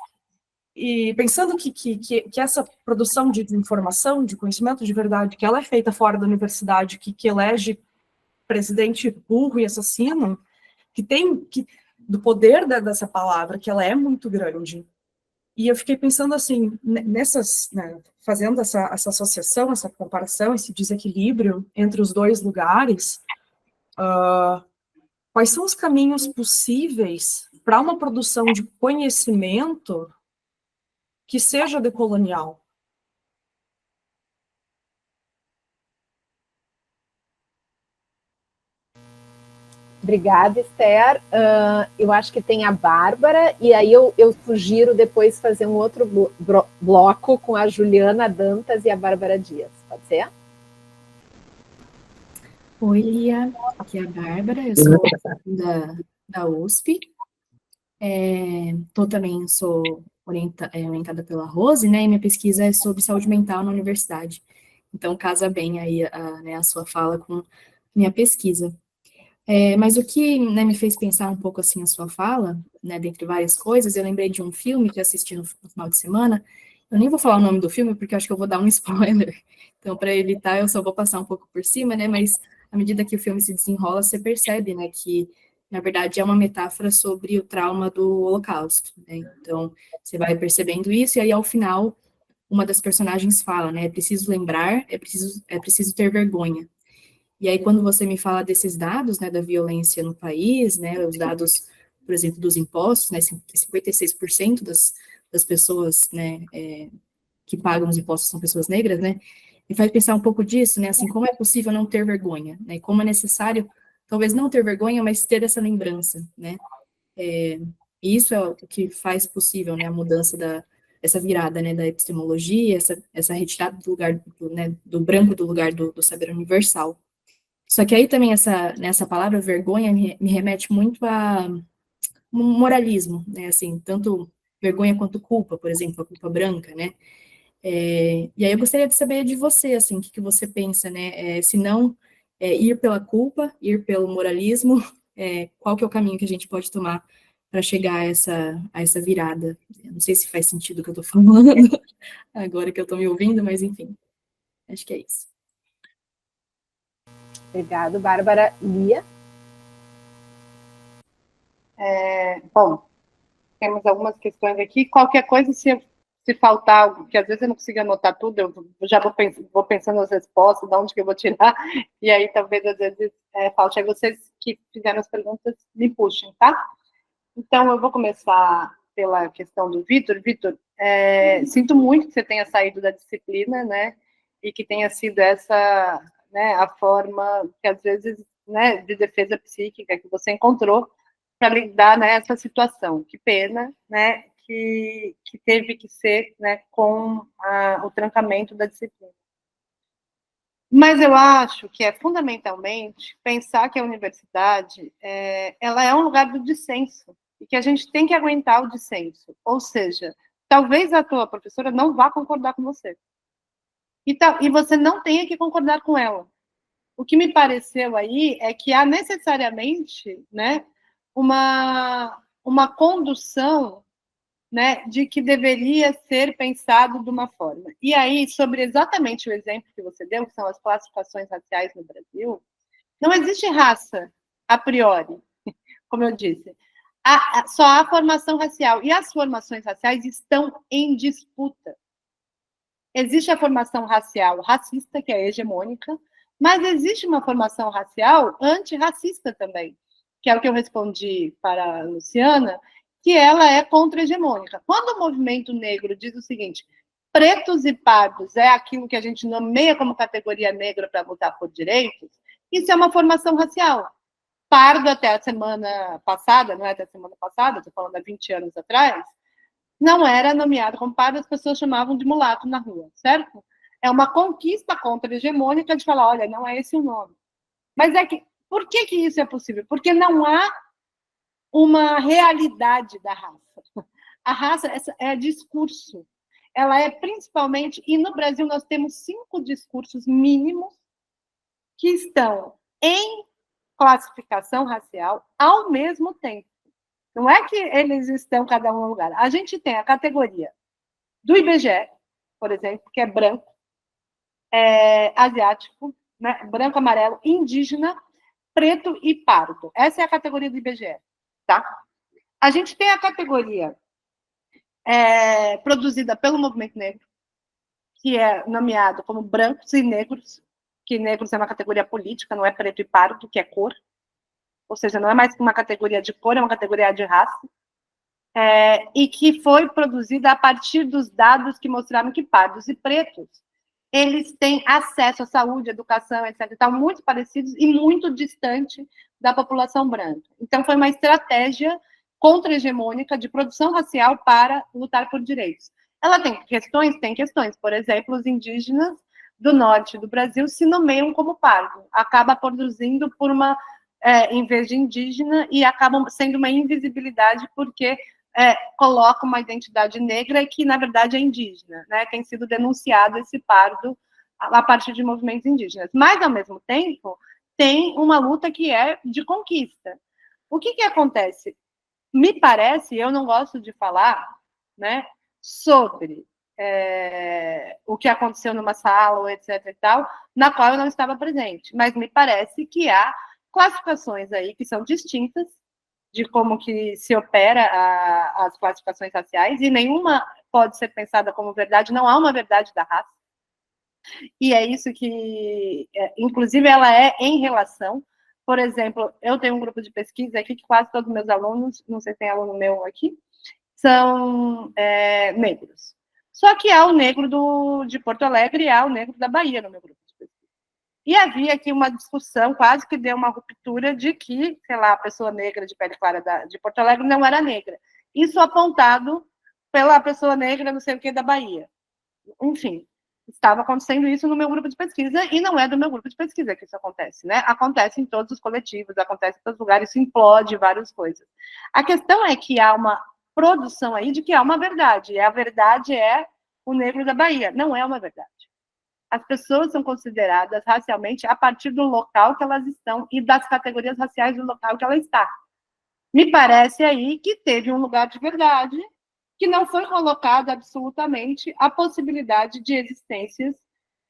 e pensando que essa produção de informação, de conhecimento de verdade, que ela é feita fora da universidade, que elege presidente burro e assassino, do poder dessa palavra, que ela é muito grande. E eu fiquei pensando assim, né, fazendo essa associação, essa comparação, esse desequilíbrio entre os dois lugares, quais são os caminhos possíveis para uma produção de conhecimento que seja decolonial? Obrigada, Esther. Eu acho que tem a Bárbara, e aí eu sugiro depois fazer um outro bloco com a Juliana Dantas e a Bárbara Dias. Pode ser? Oi, Lia. Aqui é a Bárbara, eu sou da USP. Também sou orientada pela Rose, né? E minha pesquisa é sobre saúde mental na universidade. Então, casa bem aí a sua fala com minha pesquisa. Mas o que, né, me fez pensar um pouco assim a sua fala, né, dentre várias coisas, eu lembrei de um filme que eu assisti no final de semana. Eu nem vou falar o nome do filme porque eu acho que eu vou dar um spoiler. Então, para evitar, eu só vou passar um pouco por cima, né? Mas à medida que o filme se desenrola, você percebe, né, que na verdade é uma metáfora sobre o trauma do Holocausto, né? Então, você vai percebendo isso e aí ao final uma das personagens fala, né, é preciso lembrar, é preciso ter vergonha. E aí, quando você me fala desses dados, né, da violência no país, né, os dados, por exemplo, dos impostos, né, 56% das pessoas, né, que pagam os impostos são pessoas negras, né, me faz pensar um pouco disso, né, assim, como é possível não ter vergonha, né, como é necessário, talvez não ter vergonha, mas ter essa lembrança, né, e isso é o que faz possível, né, a mudança essa virada, né, da epistemologia, essa retirada do lugar, né, do branco do lugar do saber universal. Só que aí também nessa palavra vergonha me remete muito a um moralismo, né, assim, tanto vergonha quanto culpa, por exemplo, a culpa branca, né, e aí eu gostaria de saber de você, assim, o que você pensa, né, se não ir pela culpa, ir pelo moralismo, qual que é o caminho que a gente pode tomar para chegar a essa virada? Eu não sei se faz sentido o que eu estou falando, agora que eu estou me ouvindo, mas enfim, acho que é isso. Obrigado, Bárbara. Lia? Bom, temos algumas questões aqui. Qualquer coisa, se se faltar algo, que às vezes eu não consigo anotar tudo, eu já vou pensando nas respostas, de onde que eu vou tirar, e aí talvez às vezes falte. Aí vocês que fizeram as perguntas me puxem, tá? Então, eu vou começar pela questão do Vitor. Vitor, sinto muito que você tenha saído da disciplina, né, e que tenha sido essa, né, a forma que às vezes, né, de defesa psíquica que você encontrou para lidar nessa situação. Que pena, né, que teve que ser, né, com o trancamento da disciplina. Mas eu acho que é fundamentalmente pensar que a universidade ela é um lugar do dissenso e que a gente tem que aguentar o dissenso. Ou seja, talvez a tua professora não vá concordar com você. E você não tenha que concordar com ela. O que me pareceu aí é que há necessariamente, né, uma condução, né, de que deveria ser pensado de uma forma. E aí, sobre exatamente o exemplo que você deu, que são as classificações raciais no Brasil, não existe raça a priori, como eu disse. Só há formação racial, e as formações raciais estão em disputa. Existe a formação racial racista, que é hegemônica, mas existe uma formação racial antirracista também, que é o que eu respondi para a Luciana, que ela é contra-hegemônica. Quando o movimento negro diz o seguinte, pretos e pardos é aquilo que a gente nomeia como categoria negra para lutar por direitos, isso é uma formação racial. Pardo até a semana passada, não é até a semana passada, estou falando há 20 anos atrás, não era nomeado como pardo, as pessoas chamavam de mulato na rua, certo? É uma conquista contra-hegemônica de falar, olha, não é esse o nome. Mas por que isso é possível? Porque não há uma realidade da raça. A raça é discurso. Ela é principalmente, e no Brasil nós temos 5 discursos mínimos que estão em classificação racial ao mesmo tempo. Não é que eles estão cada um no lugar. A gente tem a categoria do IBGE, por exemplo, que é branco, asiático, né, branco, amarelo, indígena, preto e pardo. Essa é a categoria do IBGE. Tá? A gente tem a categoria produzida pelo movimento negro, que é nomeado como brancos e negros, que negros é uma categoria política, não é preto e pardo, que é cor. Ou seja, não é mais uma categoria de cor, é uma categoria de raça. E que foi produzida a partir dos dados que mostraram que pardos e pretos eles têm acesso à saúde, educação, etc. Estão muito parecidos e muito distante da população branca. Então, foi uma estratégia contra-hegemônica de produção racial para lutar por direitos. Ela tem questões? Tem questões. Por exemplo, os indígenas do norte do Brasil se nomeiam como pardo. Acaba produzindo por em vez de indígena, e acabam sendo uma invisibilidade porque coloca uma identidade negra que, na verdade, é indígena, né? Tem sido denunciado esse pardo a partir de movimentos indígenas. Mas, ao mesmo tempo, tem uma luta que é de conquista. O que acontece? Me parece, eu não gosto de falar, né, sobre o que aconteceu numa sala, etc. e tal, na qual eu não estava presente, mas me parece que há classificações aí que são distintas de como que se opera as classificações raciais, e nenhuma pode ser pensada como verdade, não há uma verdade da raça, e é isso que, inclusive, ela é em relação, por exemplo, eu tenho um grupo de pesquisa aqui que quase todos os meus alunos, não sei se tem aluno meu aqui, são negros. Só que há o negro de Porto Alegre e há o negro da Bahia no meu grupo de pesquisa. E havia aqui uma discussão, quase que deu uma ruptura de que, sei lá, a pessoa negra de pele clara de Porto Alegre não era negra. Isso apontado pela pessoa negra, não sei o que, da Bahia. Enfim, estava acontecendo isso no meu grupo de pesquisa, e não é do meu grupo de pesquisa que isso acontece, né? Acontece em todos os coletivos, acontece em todos os lugares, isso implode várias coisas. A questão é que há uma produção aí de que há uma verdade, e a verdade é o negro da Bahia. Não é uma verdade. As pessoas são consideradas racialmente a partir do local que elas estão e das categorias raciais do local que ela está. Me parece aí que teve um lugar de verdade, que não foi colocado absolutamente a possibilidade de existências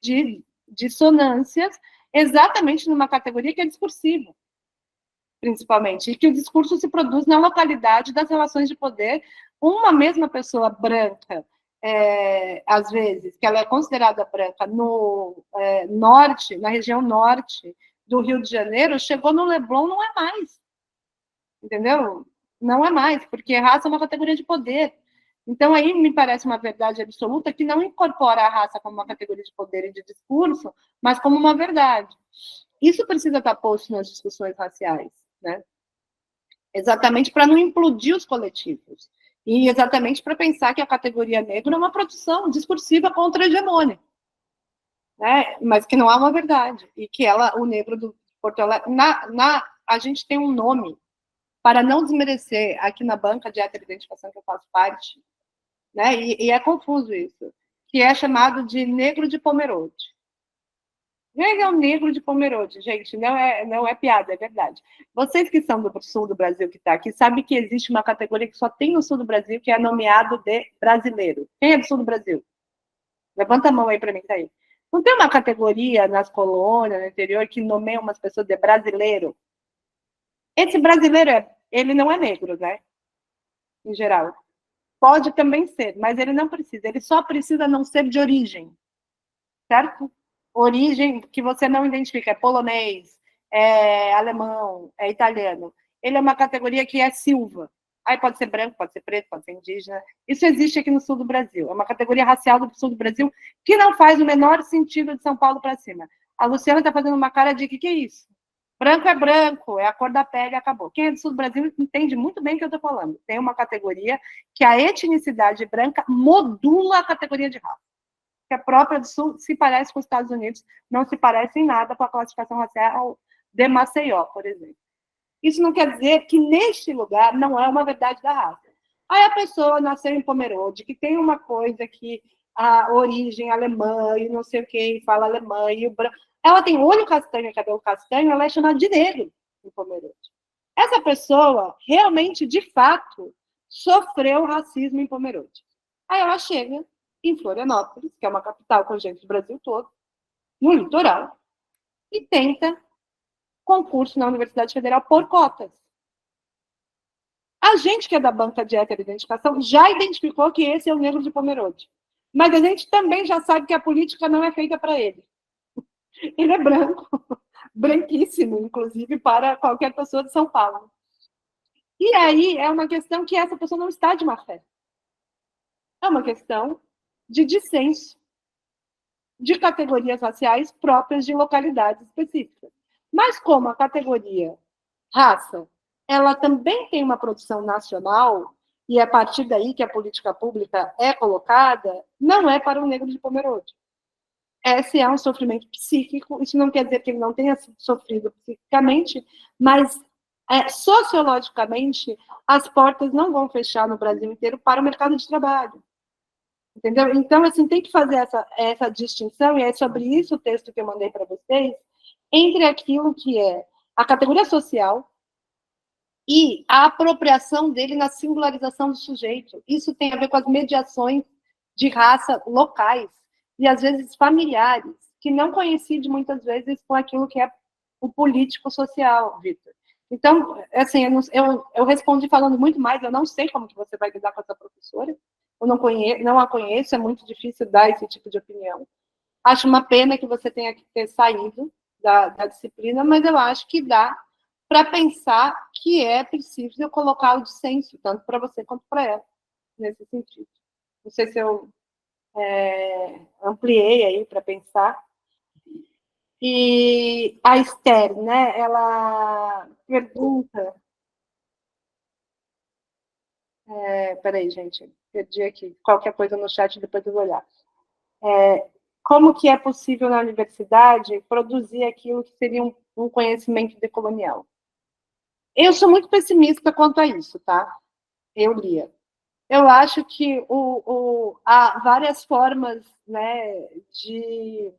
de dissonâncias exatamente numa categoria que é discursiva, principalmente, e que o discurso se produz na localidade das relações de poder. Uma mesma pessoa branca às vezes, que ela é considerada branca no norte, na região norte do Rio de Janeiro, chegou no Leblon, não é mais. Entendeu? Não é mais, porque raça é uma categoria de poder. Então, aí me parece uma verdade absoluta que não incorpora a raça como uma categoria de poder e de discurso, mas como uma verdade. Isso precisa estar posto nas discussões raciais, né? Exatamente para não implodir os coletivos. E exatamente para pensar que a categoria negra é uma produção discursiva contra-hegemônica, né? Mas que não há uma verdade. E que o negro do Porto Alegre... a gente tem um nome para não desmerecer aqui na banca de heteroidentificação que eu faço parte, né? E é confuso isso, que é chamado de negro de Pomerode. Ele é um negro de Pomerode, gente, não é piada, é verdade. Vocês que são do sul do Brasil, que está aqui, sabem que existe uma categoria que só tem no sul do Brasil, que é nomeado de brasileiro. Quem é do sul do Brasil? Levanta a mão aí para mim, tá aí. Não tem uma categoria nas colônias, no interior, que nomeia umas pessoas de brasileiro? Esse brasileiro, ele não é negro, né? Em geral. Pode também ser, mas ele não precisa. Ele só precisa não ser de origem. Certo? Origem que você não identifica. É polonês, é alemão, é italiano. Ele é uma categoria que é Silva. Aí pode ser branco, pode ser preto, pode ser indígena. Isso existe aqui no sul do Brasil. É uma categoria racial do sul do Brasil que não faz o menor sentido de São Paulo para cima. A Luciana está fazendo uma cara de que é isso? Branco, é a cor da pele, acabou. Quem é do sul do Brasil entende muito bem o que eu estou falando. Tem uma categoria que a etnicidade branca modula a categoria de raça. Que a própria do sul se parece com os Estados Unidos, não se parece em nada com a classificação racial de Maceió, por exemplo. Isso não quer dizer que neste lugar não é uma verdade da raça. Aí a pessoa nasceu em Pomerode, que tem uma coisa que a origem alemã e não sei o que, fala alemã, e o branco. Ela tem olho castanho e cabelo castanho, ela é chamada de negro em Pomerode. Essa pessoa realmente, de fato, sofreu racismo em Pomerode. Aí ela chega em Florianópolis, que é uma capital com gente do Brasil todo, no litoral, e tenta concurso na Universidade Federal por cotas. A gente que é da banca de heteroidentificação já identificou que esse é o negro de Pomerode. Mas a gente também já sabe que a política não é feita para ele. Ele é branco, branquíssimo, inclusive, para qualquer pessoa de São Paulo. E aí é uma questão que essa pessoa não está de má fé. É uma questão de dissenso de categorias raciais próprias de localidades específicas. Mas como a categoria raça, ela também tem uma produção nacional, e é a partir daí que a política pública é colocada, não é para o negro de Pomerode. Esse é um sofrimento psíquico, isso não quer dizer que ele não tenha sofrido psiquicamente, mas sociologicamente as portas não vão fechar no Brasil inteiro para o mercado de trabalho. Entendeu? Então, assim, tem que fazer essa distinção, e é sobre isso o texto que eu mandei para vocês, entre aquilo que é a categoria social e a apropriação dele na singularização do sujeito. Isso tem a ver com as mediações de raça locais, e às vezes familiares, que não coincide muitas vezes com aquilo que é o político social, Vitor. Então, assim, eu respondi falando muito mais, eu não sei como que você vai lidar com essa professora, eu não a conheço, é muito difícil dar esse tipo de opinião. Acho uma pena que você tenha que ter saído da disciplina, mas eu acho que dá para pensar que é preciso colocar o dissenso, tanto para você quanto para ela, nesse sentido. Não sei se eu ampliei aí para pensar. E a Esther, né, ela pergunta... peraí, gente, perdi aqui. Qualquer coisa no chat, depois eu vou olhar. Como que é possível na universidade produzir aquilo que seria um conhecimento decolonial? Eu sou muito pessimista quanto a isso, tá? Eu lia. Eu acho que há várias formas, né, de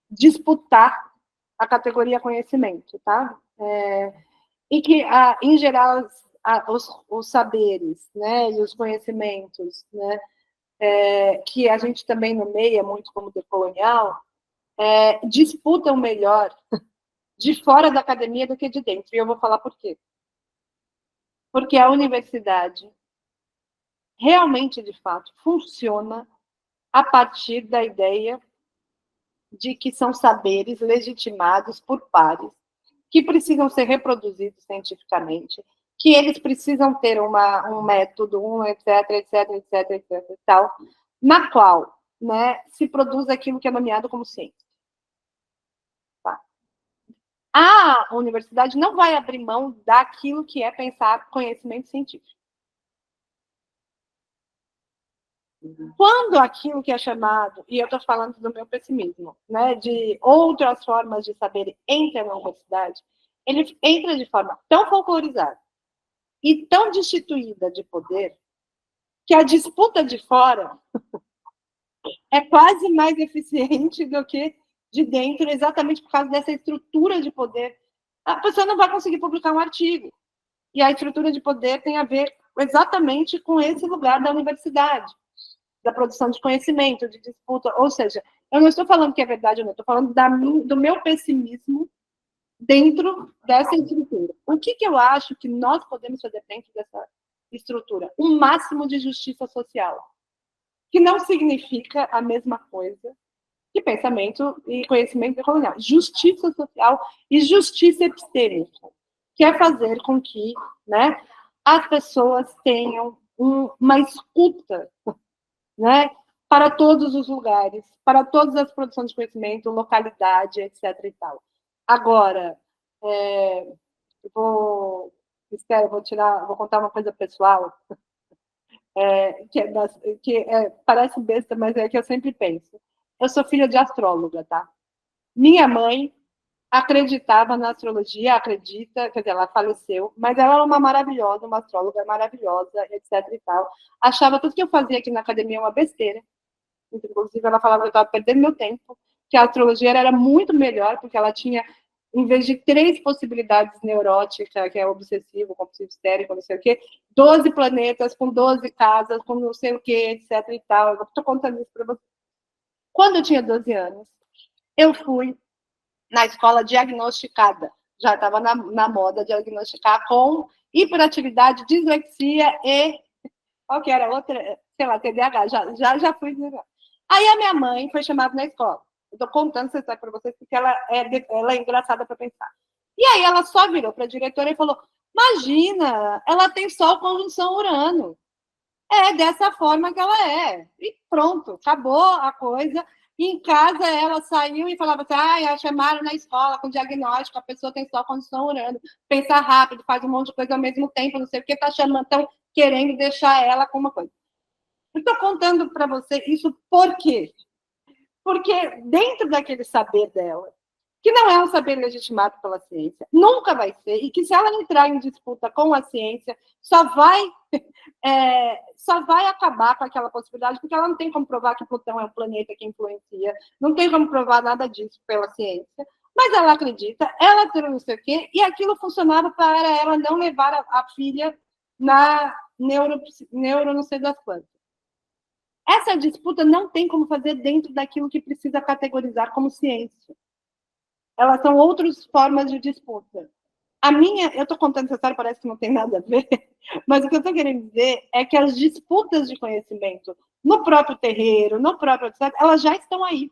disputar a categoria conhecimento, tá? E que, em geral, os saberes, né, e os conhecimentos, né, que a gente também nomeia muito como decolonial, disputam melhor de fora da academia do que de dentro. E eu vou falar por quê. Porque a universidade realmente, de fato, funciona a partir da ideia de que são saberes legitimados por pares, que precisam ser reproduzidos cientificamente, que eles precisam ter um método, etc, etc, etc, etc, e tal, na qual, né, se produz aquilo que é nomeado como ciência. Tá? A universidade não vai abrir mão daquilo que é pensar conhecimento científico. Quando aquilo que é chamado, e eu estou falando do meu pessimismo, né, de outras formas de saber entra na universidade, ele entra de forma tão folclorizada e tão destituída de poder que a disputa de fora é quase mais eficiente do que de dentro, exatamente por causa dessa estrutura de poder. A pessoa não vai conseguir publicar um artigo. E a estrutura de poder tem a ver exatamente com esse lugar da universidade, da produção de conhecimento, de disputa. Ou seja, eu não estou falando que é verdade, eu não estou falando do meu pessimismo dentro dessa estrutura. O que eu acho que nós podemos fazer dentro dessa estrutura? Um máximo de justiça social, que não significa a mesma coisa que pensamento e conhecimento colonial. Justiça social e justiça epistêmica, que é fazer com que, né, as pessoas tenham uma escuta, né, para todos os lugares, para todas as produções de conhecimento, localidade, etc. e tal. Agora, vou contar uma coisa pessoal, parece besta, mas é que eu sempre penso. Eu sou filha de astróloga, tá? Minha mãe acreditava na astrologia, acredita, quer dizer, ela faleceu, mas ela era uma maravilhosa, uma astróloga maravilhosa, etc. e tal. Achava tudo que eu fazia aqui na academia uma besteira. Inclusive, ela falava que eu estava perdendo meu tempo, que a astrologia era muito melhor, porque ela tinha, em vez de 3 possibilidades neuróticas, que é obsessivo, compulsivo, histérico, não sei o quê, 12 planetas, com 12 casas, com não sei o quê, etc. e tal. Eu estou contando isso para você. Quando eu tinha 12 anos, eu fui na escola diagnosticada. Já estava na moda diagnosticar com hiperatividade, dislexia e... Qual que era? Outra, sei lá, TDAH. Já fui... Aí a minha mãe foi chamada na escola. Eu estou contando essa história para vocês porque ela é engraçada para pensar. E aí ela só virou para a diretora e falou, imagina, ela tem Sol conjunção Urano. É dessa forma que ela é. E pronto, acabou a coisa. E em casa ela saiu e falava assim, a chamaram na escola com diagnóstico, a pessoa tem Sol conjunção Urano. Pensa rápido, faz um monte de coisa ao mesmo tempo, não sei o que, está chamando, estão querendo deixar ela com uma coisa. Estou contando para você isso por quê? Porque dentro daquele saber dela, que não é um saber legitimado pela ciência, nunca vai ser, e que se ela entrar em disputa com a ciência, só vai acabar com aquela possibilidade, porque ela não tem como provar que Plutão é um planeta que influencia, não tem como provar nada disso pela ciência, mas ela acredita, ela tem não sei o quê, e aquilo funcionava para ela não levar a filha na neuro não sei das quantas. Essa disputa não tem como fazer dentro daquilo que precisa categorizar como ciência. Elas são outras formas de disputa. Eu estou contando essa história, parece que não tem nada a ver, mas o que eu estou querendo dizer é que as disputas de conhecimento no próprio terreiro, no próprio... elas já estão aí.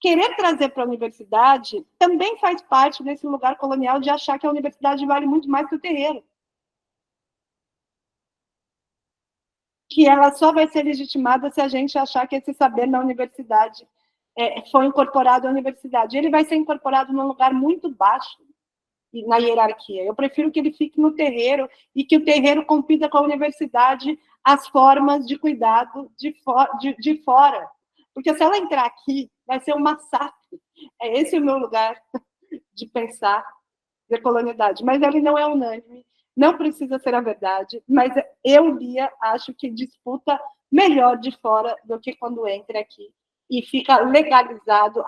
Querer trazer para a universidade também faz parte desse lugar colonial de achar que a universidade vale muito mais que o terreiro. Que ela só vai ser legitimada se a gente achar que esse saber na universidade foi incorporado à universidade. Ele vai ser incorporado num lugar muito baixo na hierarquia. Eu prefiro que ele fique no terreiro e que o terreiro compita com a universidade as formas de cuidado de fora. Porque se ela entrar aqui, vai ser um massacre. É esse o meu lugar de pensar de colonialidade. Mas ele não é unânime. Não precisa ser a verdade, mas eu, Lia, acho que disputa melhor de fora do que quando entra aqui e fica legalizado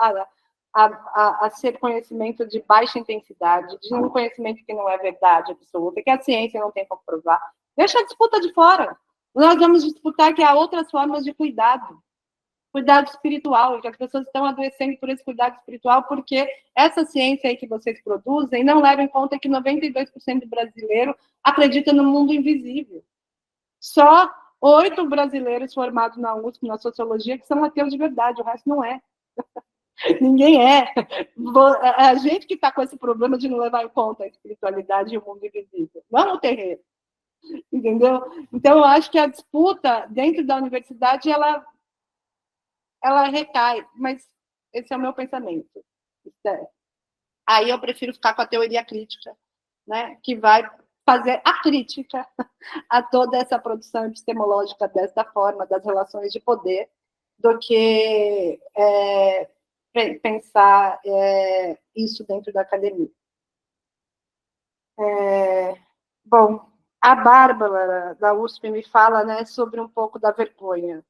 a ser conhecimento de baixa intensidade, de um conhecimento que não é verdade absoluta, que a ciência não tem como provar. Deixa a disputa de fora. Nós vamos disputar que há outras formas de cuidado espiritual, que as pessoas estão adoecendo por esse cuidado espiritual, porque essa ciência aí que vocês produzem não leva em conta que 92% do brasileiro acredita no mundo invisível. Só 8 brasileiros formados na USP, na sociologia, que são ateus de verdade, o resto não é. Ninguém é. A gente que está com esse problema de não levar em conta a espiritualidade e o mundo invisível, não o terreno. Entendeu? Então, eu acho que a disputa dentro da universidade, ela recai, mas esse é o meu pensamento. Aí eu prefiro ficar com a teoria crítica, né, que vai fazer a crítica a toda essa produção epistemológica dessa forma, das relações de poder, do que pensar isso dentro da academia. Bom, a Bárbara, da USP, me fala, né, sobre um pouco da vergonha.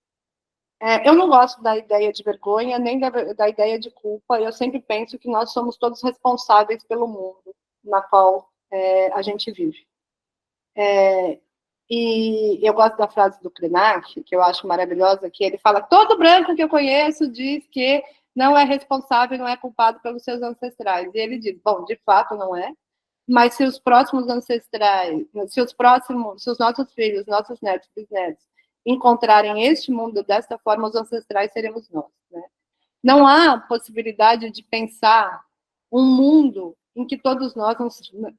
Eu não gosto da ideia de vergonha, nem da ideia de culpa. Eu sempre penso que nós somos todos responsáveis pelo mundo na qual a gente vive. E eu gosto da frase do Krenak, que eu acho maravilhosa, que ele fala: todo branco que eu conheço diz que não é responsável, não é culpado pelos seus ancestrais. E ele diz: bom, de fato não é, mas se os próximos ancestrais, se os nossos filhos, nossos netos, bisnetos, encontrarem este mundo desta forma, os ancestrais seremos nós, né? Não há possibilidade de pensar um mundo em que todos nós,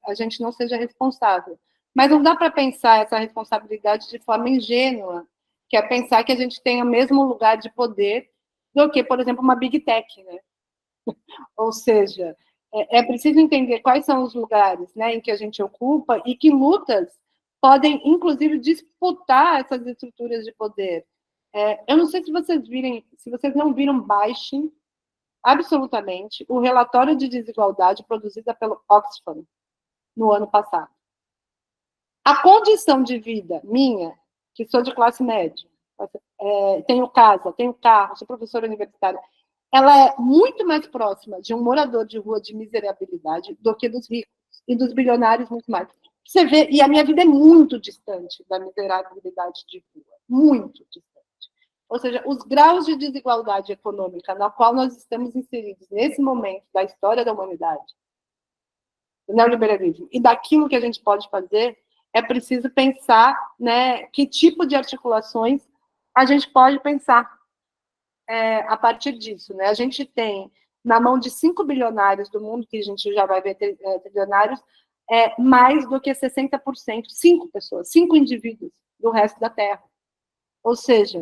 a gente não seja responsável. Mas não dá para pensar essa responsabilidade de forma ingênua, que é pensar que a gente tem o mesmo lugar de poder do que, por exemplo, uma Big Tech, né? Ou seja, é preciso entender quais são os lugares, né, em que a gente ocupa e que lutas podem, inclusive, disputar essas estruturas de poder. Eu não sei se vocês não viram, baixem absolutamente o relatório de desigualdade produzido pelo Oxfam no ano passado. A condição de vida minha, que sou de classe média, tenho casa, tenho carro, sou professora universitária, ela é muito mais próxima de um morador de rua de miserabilidade do que dos ricos e dos bilionários muito mais. Você vê, e a minha vida é muito distante da miserabilidade de rua, muito distante. Ou seja, os graus de desigualdade econômica na qual nós estamos inseridos nesse momento da história da humanidade, do neoliberalismo, e daquilo que a gente pode fazer, é preciso pensar, né, que tipo de articulações a gente pode pensar a partir disso, né? A gente tem na mão de 5 bilionários do mundo, que a gente já vai ver trilionários, mais do que 60%, 5 pessoas, 5 indivíduos do resto da Terra. Ou seja,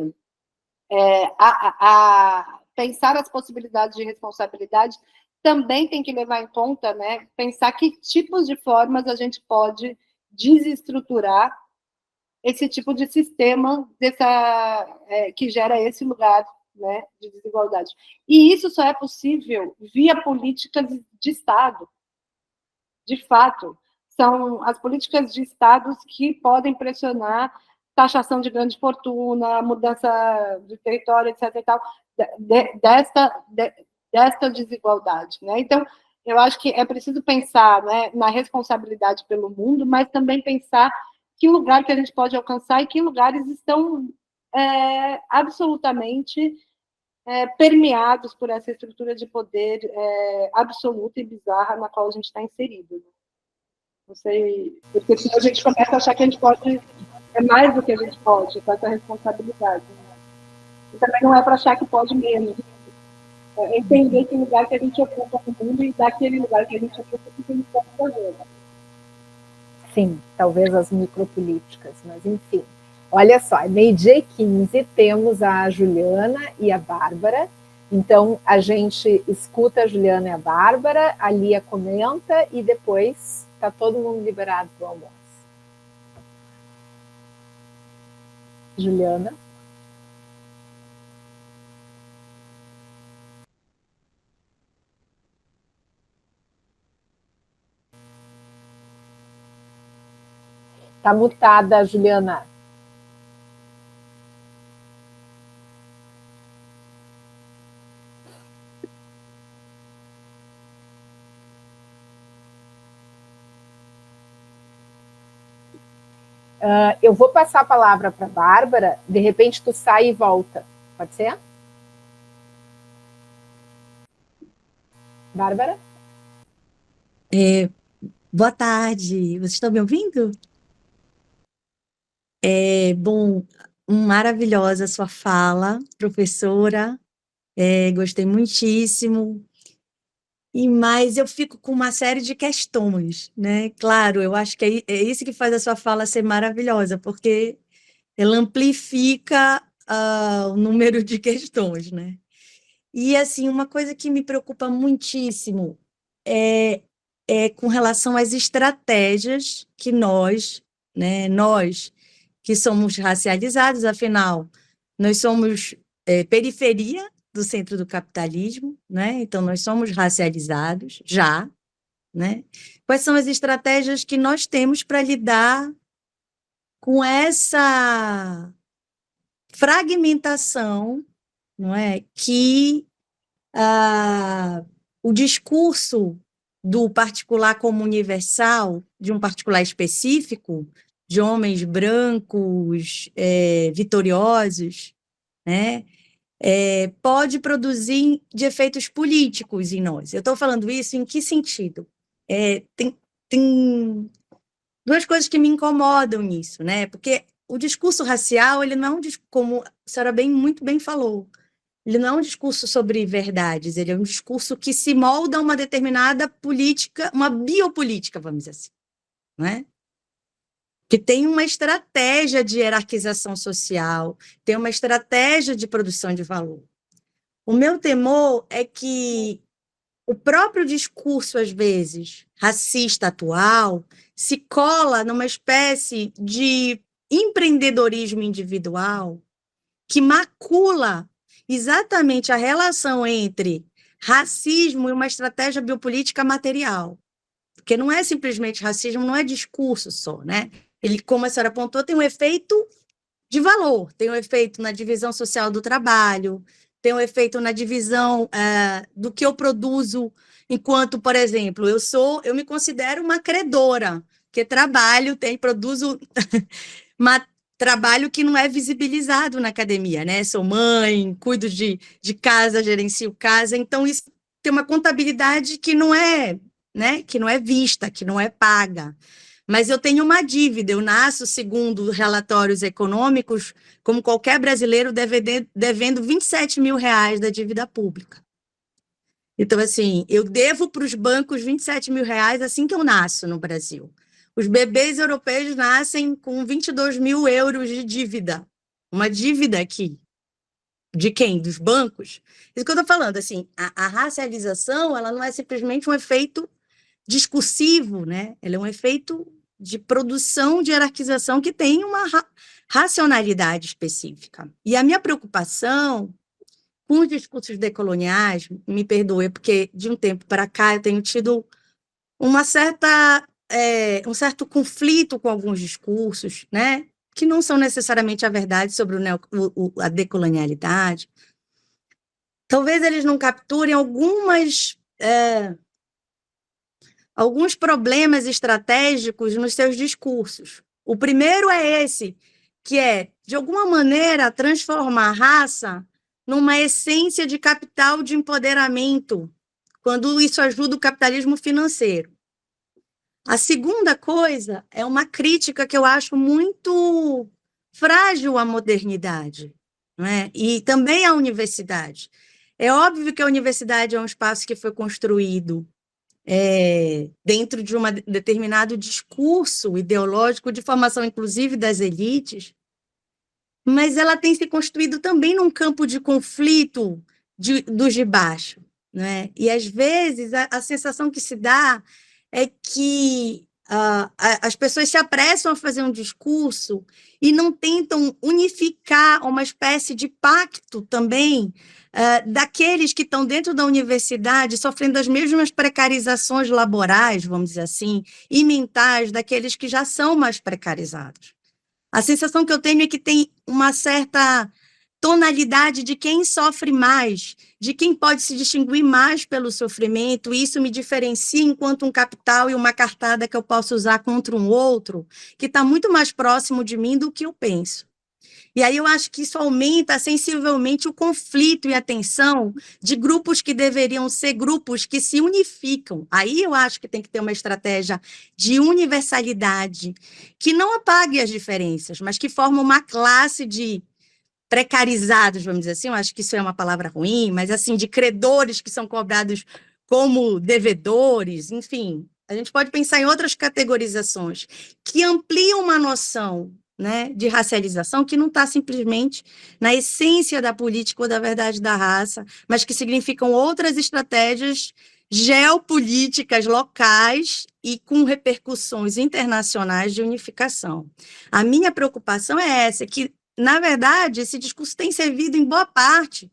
pensar as possibilidades de responsabilidade também tem que levar em conta, né, pensar que tipos de formas a gente pode desestruturar esse tipo de sistema que gera esse lugar, né, de desigualdade. E isso só é possível via políticas de Estado. De fato, são as políticas de Estados que podem pressionar taxação de grande fortuna, mudança de território, etc. E tal, desta desigualdade, né? Então, eu acho que é preciso pensar, né, na responsabilidade pelo mundo, mas também pensar que lugar que a gente pode alcançar e que lugares estão absolutamente permeados por essa estrutura de poder absoluta e bizarra na qual a gente está inserido. Né? Não sei, porque senão a gente começa a achar que a gente pode mais do que a gente pode, com essa responsabilidade. Né? E também não é para achar que pode menos. Entender que lugar que a gente ocupa no mundo e daquele lugar que a gente ocupa, o que a gente pode fazer. Sim, talvez as micropolíticas, mas enfim. Olha só, 12h15, temos a Juliana e a Bárbara. Então, a gente escuta a Juliana e a Bárbara, a Lia comenta e depois está todo mundo liberado para o almoço. Juliana? Está mutada, Juliana. Eu vou passar a palavra para a Bárbara, de repente tu sai e volta. Pode ser? Bárbara? Boa tarde, vocês estão me ouvindo? Bom, maravilhosa a sua fala, professora. Gostei muitíssimo. Mas eu fico com uma série de questões, né? Claro, eu acho que é isso que faz a sua fala ser maravilhosa, porque ela amplifica o número de questões, né? E, assim, uma coisa que me preocupa muitíssimo é com relação às estratégias que nós, né, nós que somos racializados, afinal, nós somos periferia do centro do capitalismo, né? Então, nós somos racializados já, né? Quais são as estratégias que nós temos para lidar com essa fragmentação, não é? Que o discurso do particular como universal, de um particular específico, de homens brancos, vitoriosos, né? Pode produzir de efeitos políticos em nós. Eu estou falando isso em que sentido? Tem duas coisas que me incomodam nisso, né? Porque o discurso racial, ele não é um discurso, como a senhora muito bem falou, ele não é um discurso sobre verdades, ele é um discurso que se molda a uma determinada política, uma biopolítica, vamos dizer assim, não é? Que tem uma estratégia de hierarquização social, tem uma estratégia de produção de valor. O meu temor é que o próprio discurso, às vezes, racista atual, se cola numa espécie de empreendedorismo individual que macula exatamente a relação entre racismo e uma estratégia biopolítica material. Porque não é simplesmente racismo, não é discurso só, né? Ele, como a senhora apontou, tem um efeito de valor, tem um efeito na divisão social do trabalho, tem um efeito na divisão do que eu produzo, enquanto, por exemplo, eu me considero uma credora, que produzo trabalho que não é visibilizado na academia, né? Sou mãe, cuido de casa, gerencio casa, então isso tem uma contabilidade que não é, né? Que não é vista, que não é paga. Mas eu tenho uma dívida, eu nasço, segundo relatórios econômicos, como qualquer brasileiro, devendo 27 mil reais da dívida pública. Então, assim, eu devo para os bancos 27 mil reais assim que eu nasço no Brasil. Os bebês europeus nascem com 22 mil euros de dívida. Uma dívida aqui. De quem? Dos bancos? Isso que eu estou falando, assim, a racialização, ela não é simplesmente um efeito discursivo, né? Ela é um efeito de produção de hierarquização que tem uma racionalidade específica. E a minha preocupação com os discursos decoloniais, me perdoe, porque de um tempo para cá eu tenho tido um certo conflito com alguns discursos, né? Que não são necessariamente a verdade sobre a decolonialidade. Talvez eles não capturem alguns problemas estratégicos nos seus discursos. O primeiro é esse, que é, de alguma maneira, transformar a raça numa essência de capital de empoderamento, quando isso ajuda o capitalismo financeiro. A segunda coisa é uma crítica que eu acho muito frágil à modernidade, não é? E também à universidade. É óbvio que a universidade é um espaço que foi construído dentro de um determinado discurso ideológico de formação, inclusive, das elites, mas ela tem se construído também num campo de conflito dos de baixo, né? E, às vezes, a sensação que se dá é que as pessoas se apressam a fazer um discurso e não tentam unificar uma espécie de pacto também daqueles que estão dentro da universidade sofrendo as mesmas precarizações laborais, vamos dizer assim, e mentais daqueles que já são mais precarizados. A sensação que eu tenho é que tem uma certa tonalidade de quem sofre mais, de quem pode se distinguir mais pelo sofrimento, e isso me diferencia enquanto um capital e uma cartada que eu posso usar contra um outro, que está muito mais próximo de mim do que eu penso. E aí eu acho que isso aumenta sensivelmente o conflito e a tensão de grupos que deveriam ser grupos que se unificam. Aí eu acho que tem que ter uma estratégia de universalidade, que não apague as diferenças, mas que forma uma classe de precarizados, vamos dizer assim, eu acho que isso é uma palavra ruim, mas assim, de credores que são cobrados como devedores, enfim, a gente pode pensar em outras categorizações que ampliam uma noção, né, de racialização que não está simplesmente na essência da política ou da verdade da raça, mas que significam outras estratégias geopolíticas locais e com repercussões internacionais de unificação. A minha preocupação é essa, que na verdade, esse discurso tem servido, em boa parte,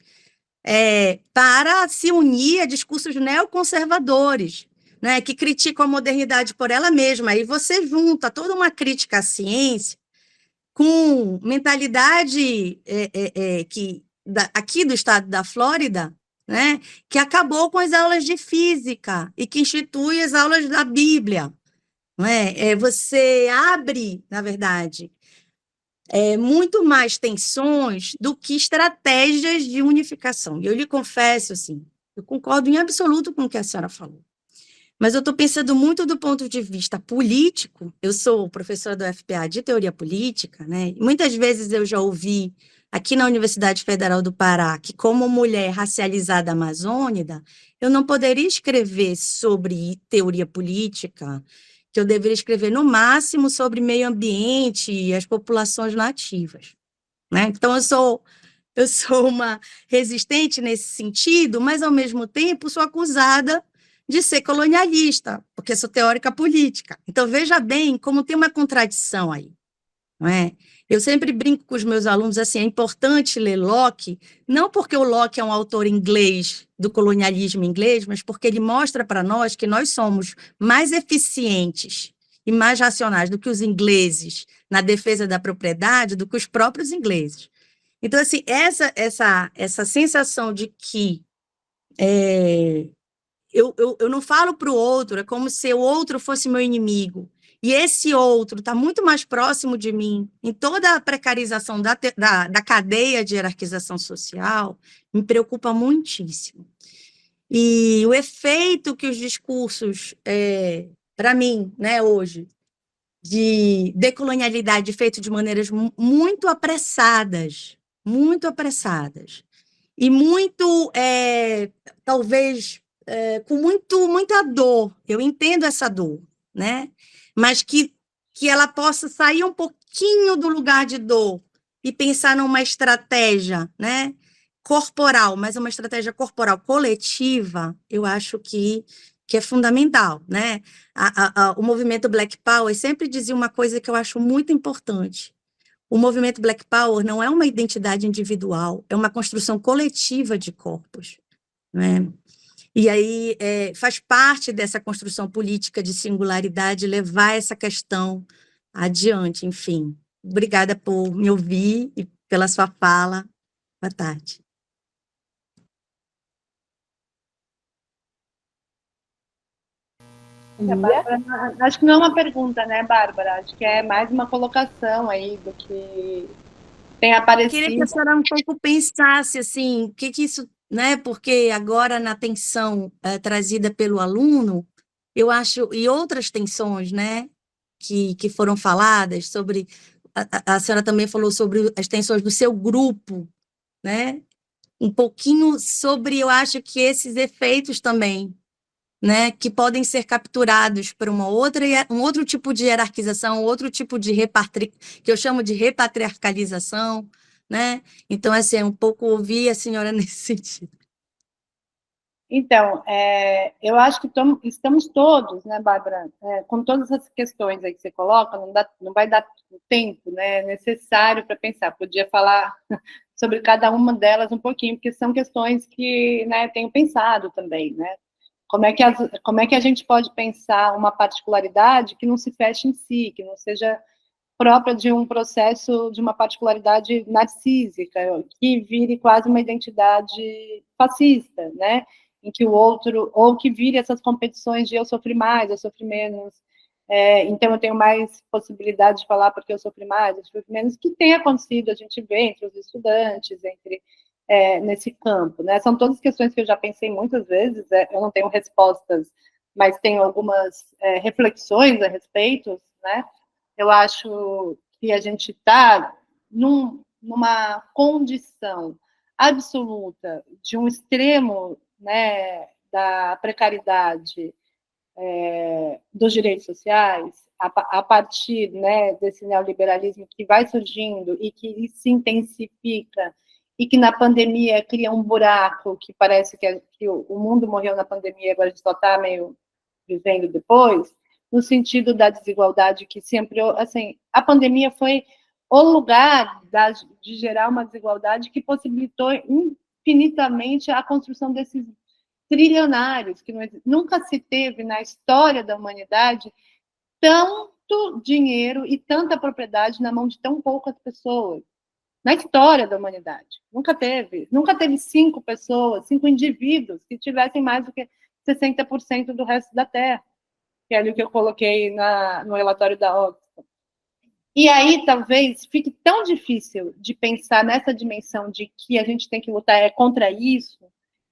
para se unir a discursos neoconservadores, né, que criticam a modernidade por ela mesma. Aí você junta toda uma crítica à ciência com mentalidade aqui do estado da Flórida, né, que acabou com as aulas de física e que institui as aulas da Bíblia. Não é? Você abre, na verdade, muito mais tensões do que estratégias de unificação. E eu lhe confesso, assim, eu concordo em absoluto com o que a senhora falou, mas eu estou pensando muito do ponto de vista político. Eu sou professora do FPA de teoria política, né? E muitas vezes eu já ouvi aqui na Universidade Federal do Pará que, como mulher racializada amazônica, eu não poderia escrever sobre teoria política, que eu deveria escrever, no máximo, sobre meio ambiente e as populações nativas, né? Então, eu sou uma resistente nesse sentido, mas, ao mesmo tempo, sou acusada de ser colonialista, porque sou teórica política. Então, veja bem como tem uma contradição aí, não é? Eu sempre brinco com os meus alunos assim, é importante ler Locke, não porque o Locke é um autor inglês, do colonialismo inglês, mas porque ele mostra para nós que nós somos mais eficientes e mais racionais do que os ingleses na defesa da propriedade, do que os próprios ingleses. Então, assim, essa sensação de que eu não falo para o outro, é como se o outro fosse meu inimigo, e esse outro está muito mais próximo de mim, em toda a precarização da cadeia de hierarquização social, me preocupa muitíssimo. E o efeito que os discursos, para mim, né, hoje, de decolonialidade feito de maneiras muito apressadas, e muito, talvez, com muita dor. Eu entendo essa dor, né? Mas que ela possa sair um pouquinho do lugar de dor e pensar numa estratégia, né, corporal, mas uma estratégia corporal coletiva, eu acho que é fundamental, né? O movimento Black Power sempre dizia uma coisa que eu acho muito importante. O movimento Black Power não é uma identidade individual, é uma construção coletiva de corpos, né? E aí faz parte dessa construção política de singularidade levar essa questão adiante, enfim. Obrigada por me ouvir e pela sua fala. Boa tarde. Bárbara, acho que não é uma pergunta, né, Bárbara? Acho que é mais uma colocação aí do que tem aparecido. Eu queria que a senhora um pouco pensasse assim, o que isso, né? Porque agora na tensão trazida pelo aluno, eu acho, e outras tensões, né, que foram faladas sobre, a senhora também falou sobre as tensões do seu grupo, né? Um pouquinho sobre, eu acho que esses efeitos também, né, que podem ser capturados por um outro tipo de hierarquização, outro tipo de que eu chamo de repatriarcalização, né? Então, assim, é um pouco ouvir a senhora nesse sentido. Então, eu acho que estamos todos, né, Bárbara, com todas essas questões aí que você coloca, não vai dar tempo, né, necessário para pensar. Podia falar sobre cada uma delas um pouquinho, porque são questões que, né, tenho pensado também, né? Como é que a gente pode pensar uma particularidade que não se feche em si, que não seja própria de um processo, de uma particularidade narcísica, que vire quase uma identidade fascista, né? Em que o outro, ou que vire essas competições de eu sofri mais, eu sofri menos, então eu tenho mais possibilidade de falar porque eu sofri mais, eu sofri menos, que tem acontecido, a gente vê entre os estudantes, nesse campo, né? São todas questões que eu já pensei muitas vezes, eu não tenho respostas, mas tenho algumas reflexões a respeito, né? Eu acho que a gente está numa condição absoluta de um extremo, né, da precariedade dos direitos sociais, a partir, né, desse neoliberalismo que vai surgindo e que se intensifica, e que na pandemia cria um buraco que parece que o mundo morreu na pandemia, agora a gente só está meio vivendo depois, no sentido da desigualdade que sempre, assim, a pandemia foi o lugar de gerar uma desigualdade que possibilitou infinitamente a construção desses trilionários, que nunca se teve na história da humanidade tanto dinheiro e tanta propriedade na mão de tão poucas pessoas. Na história da humanidade. Nunca teve 5 pessoas, 5 indivíduos que tivessem mais do que 60% do resto da Terra, que é ali que eu coloquei no relatório da Oxfam. E aí, talvez, fique tão difícil de pensar nessa dimensão de que a gente tem que lutar contra isso,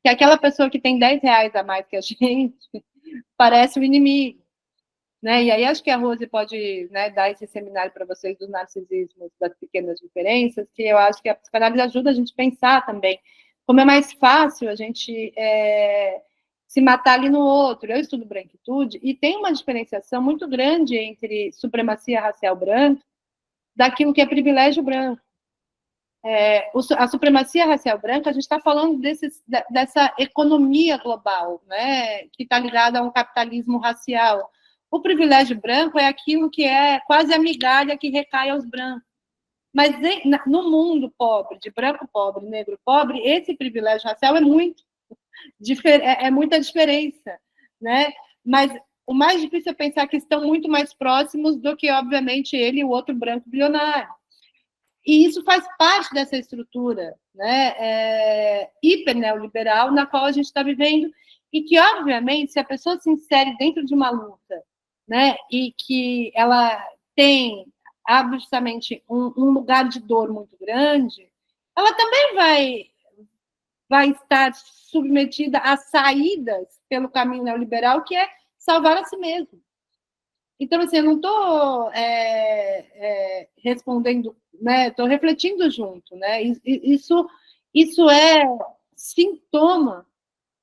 que aquela pessoa que tem 10 reais a mais que a gente parece o inimigo. Né? E aí acho que a Rose pode, né, dar esse seminário para vocês do narcisismo, das pequenas diferenças, que eu acho que a psicanálise ajuda a gente a pensar também como é mais fácil a gente se matar ali no outro. Eu estudo branquitude e tem uma diferenciação muito grande entre supremacia racial branca daquilo que é privilégio branco. A supremacia racial branca, a gente está falando dessa economia global, né, que está ligada a um capitalismo racial. O privilégio branco é aquilo que é quase a migalha que recai aos brancos. Mas no mundo pobre, de branco pobre, negro pobre, esse privilégio racial é muita diferença, né? Mas o mais difícil é pensar que estão muito mais próximos do que, obviamente, ele e o outro branco bilionário. E isso faz parte dessa estrutura, né, hiper neoliberal na qual a gente está vivendo e que, obviamente, se a pessoa se insere dentro de uma luta, né, e que ela tem absolutamente um lugar de dor muito grande, ela também vai estar submetida a saídas pelo caminho neoliberal, que é salvar a si mesmo. Então, assim, eu não estou respondendo, né, estou refletindo junto, né, isso é sintoma,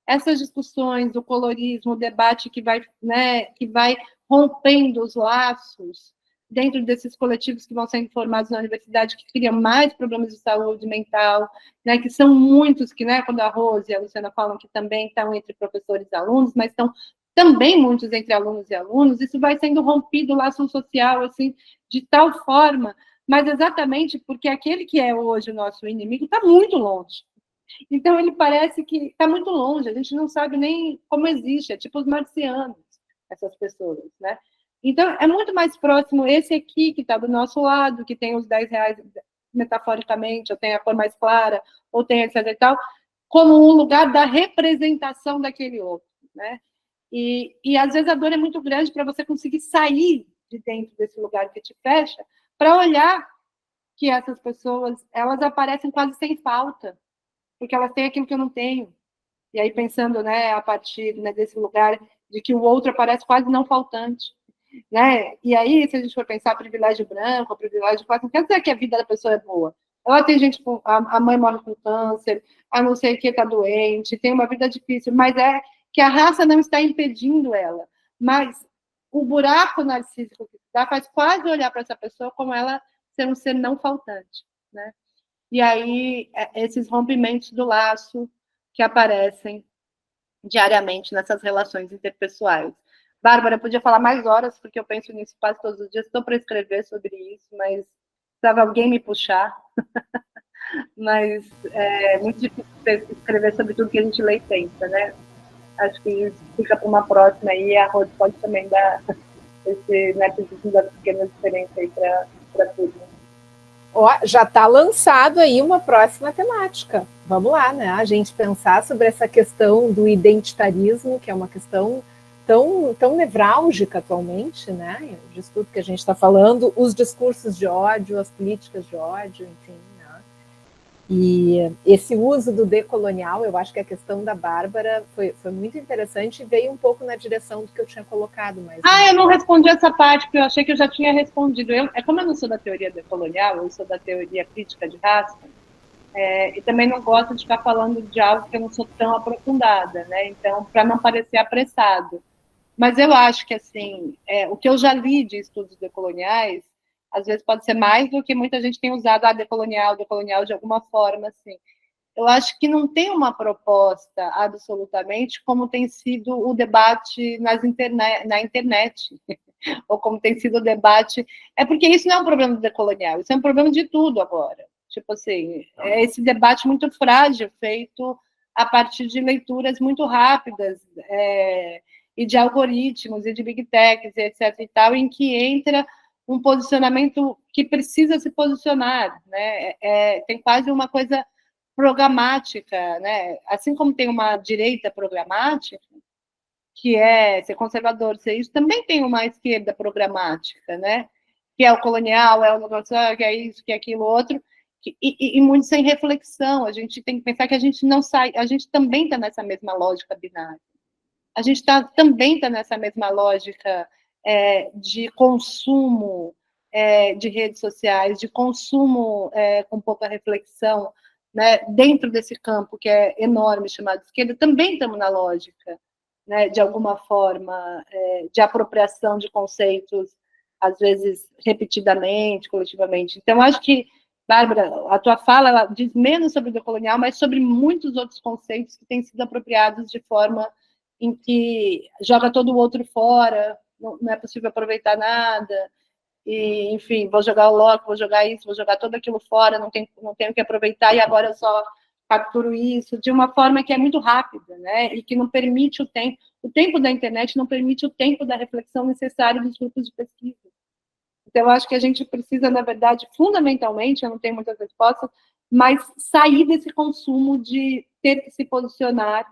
essas discussões do colorismo, o debate que vai rompendo os laços dentro desses coletivos que vão sendo formados na universidade, que criam mais problemas de saúde mental, né, que são muitos, que, né, quando a Rose e a Luciana falam que também estão entre professores e alunos, mas estão também muitos entre alunos e alunos, isso vai sendo rompido o laço social, assim, de tal forma, mas exatamente porque aquele que é hoje o nosso inimigo está muito longe. Então, ele parece que está muito longe, a gente não sabe nem como existe, é tipo os marcianos, essas pessoas, né? Então, é muito mais próximo esse aqui, que está do nosso lado, que tem os 10 reais, metaforicamente, ou tem a cor mais clara, ou tem etc e tal, como um lugar da representação daquele outro, né? E às vezes a dor é muito grande para você conseguir sair de dentro desse lugar que te fecha, para olhar que essas pessoas, elas aparecem quase sem falta, porque elas têm aquilo que eu não tenho. E aí, pensando, né, a partir, né, desse lugar de que o outro aparece quase não faltante, né? E aí, se a gente for pensar privilégio branco, privilégio classe, não quer dizer que a vida da pessoa é boa. Ela tem gente com... A mãe morre com câncer, a não sei o que está doente, tem uma vida difícil, mas é que a raça não está impedindo ela. Mas o buraco narcísico que dá faz quase olhar para essa pessoa como ela ser um ser não faltante, né? E aí, esses rompimentos do laço que aparecem diariamente nessas relações interpessoais. Bárbara, eu podia falar mais horas, porque eu penso nisso quase todos os dias, estou para escrever sobre isso, mas precisava alguém me puxar. Mas é muito difícil escrever sobre tudo que a gente lê e pensa, né? Acho que isso fica para uma próxima aí, e a Rose pode também dar esse narcisismo das pequenas diferenças aí para tudo. Já está lançado aí uma próxima temática. Vamos lá, né? A gente pensar sobre essa questão do identitarismo, que é uma questão tão nevrálgica atualmente, né? Disso tudo que a gente está falando, os discursos de ódio, as políticas de ódio, enfim, né? E esse uso do decolonial, eu acho que a questão da Bárbara foi muito interessante e veio um pouco na direção do que eu tinha colocado. Mas eu não respondi essa parte, porque eu achei que eu já tinha respondido. Como eu não sou da teoria decolonial, eu sou da teoria crítica de raça, e também não gosto de ficar falando de algo que eu não sou tão aprofundada, né? Então, para não parecer apressado. Mas eu acho que, assim, o que eu já li de estudos decoloniais, às vezes pode ser mais do que muita gente tem usado, decolonial de alguma forma, assim. Eu acho que não tem uma proposta absolutamente como tem sido o debate na internet, ou como tem sido o debate... porque isso não é um problema do decolonial, isso é um problema de tudo agora. Tipo assim, esse debate muito frágil, feito a partir de leituras muito rápidas, e de algoritmos, e de big techs, etc. e tal, em que entra um posicionamento que precisa se posicionar, né? Tem quase uma coisa programática, né? Assim como tem uma direita programática, que é ser conservador, ser isso, também tem uma esquerda programática, né? Que é o colonial, é o negócio, que é isso, que é aquilo outro, e muito sem reflexão. A gente tem que pensar que a gente não sai, a gente também está nessa mesma lógica binária. A gente também está nessa mesma lógica de consumo de redes sociais, de consumo com pouca reflexão, né, dentro desse campo que é enorme, chamado esquerda. Também estamos na lógica, né, de alguma forma, de apropriação de conceitos, às vezes repetidamente, coletivamente. Então, acho que, Bárbara, a tua fala ela diz menos sobre o decolonial, mas sobre muitos outros conceitos que têm sido apropriados de forma em que joga todo o outro fora, não é possível aproveitar nada, e, enfim, vou jogar o Locke, vou jogar isso, vou jogar tudo aquilo fora, não tenho que aproveitar, e agora eu só capturo isso, de uma forma que é muito rápida, né, e que não permite o tempo da internet não permite o tempo da reflexão necessária dos grupos de pesquisa. Então, eu acho que a gente precisa, na verdade, fundamentalmente, eu não tenho muitas respostas, mas sair desse consumo de ter que se posicionar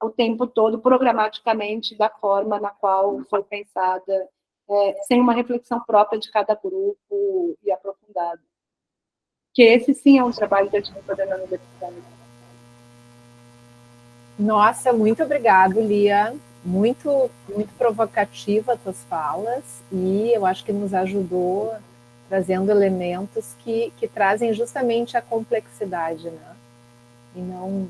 o tempo todo, programaticamente, da forma na qual foi pensada, sem uma reflexão própria de cada grupo e aprofundada. Que esse, sim, é um trabalho que eu tive fazendo na universidade. Nossa, muito obrigada, Lia. Muito, muito provocativa as tuas falas, e eu acho que nos ajudou trazendo elementos que trazem justamente a complexidade, né? E não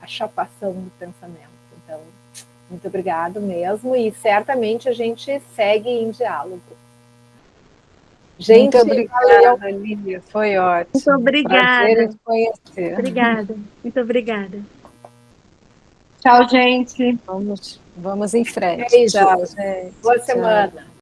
a chapação do pensamento. Então, muito obrigado mesmo, e certamente a gente segue em diálogo. Gente, muito obrigada, Lia, foi ótimo. Muito obrigada. Prazer em te conhecer. Obrigada, muito obrigada. Tchau, gente. Vamos em frente. Beijo. Tchau, gente. Boa semana.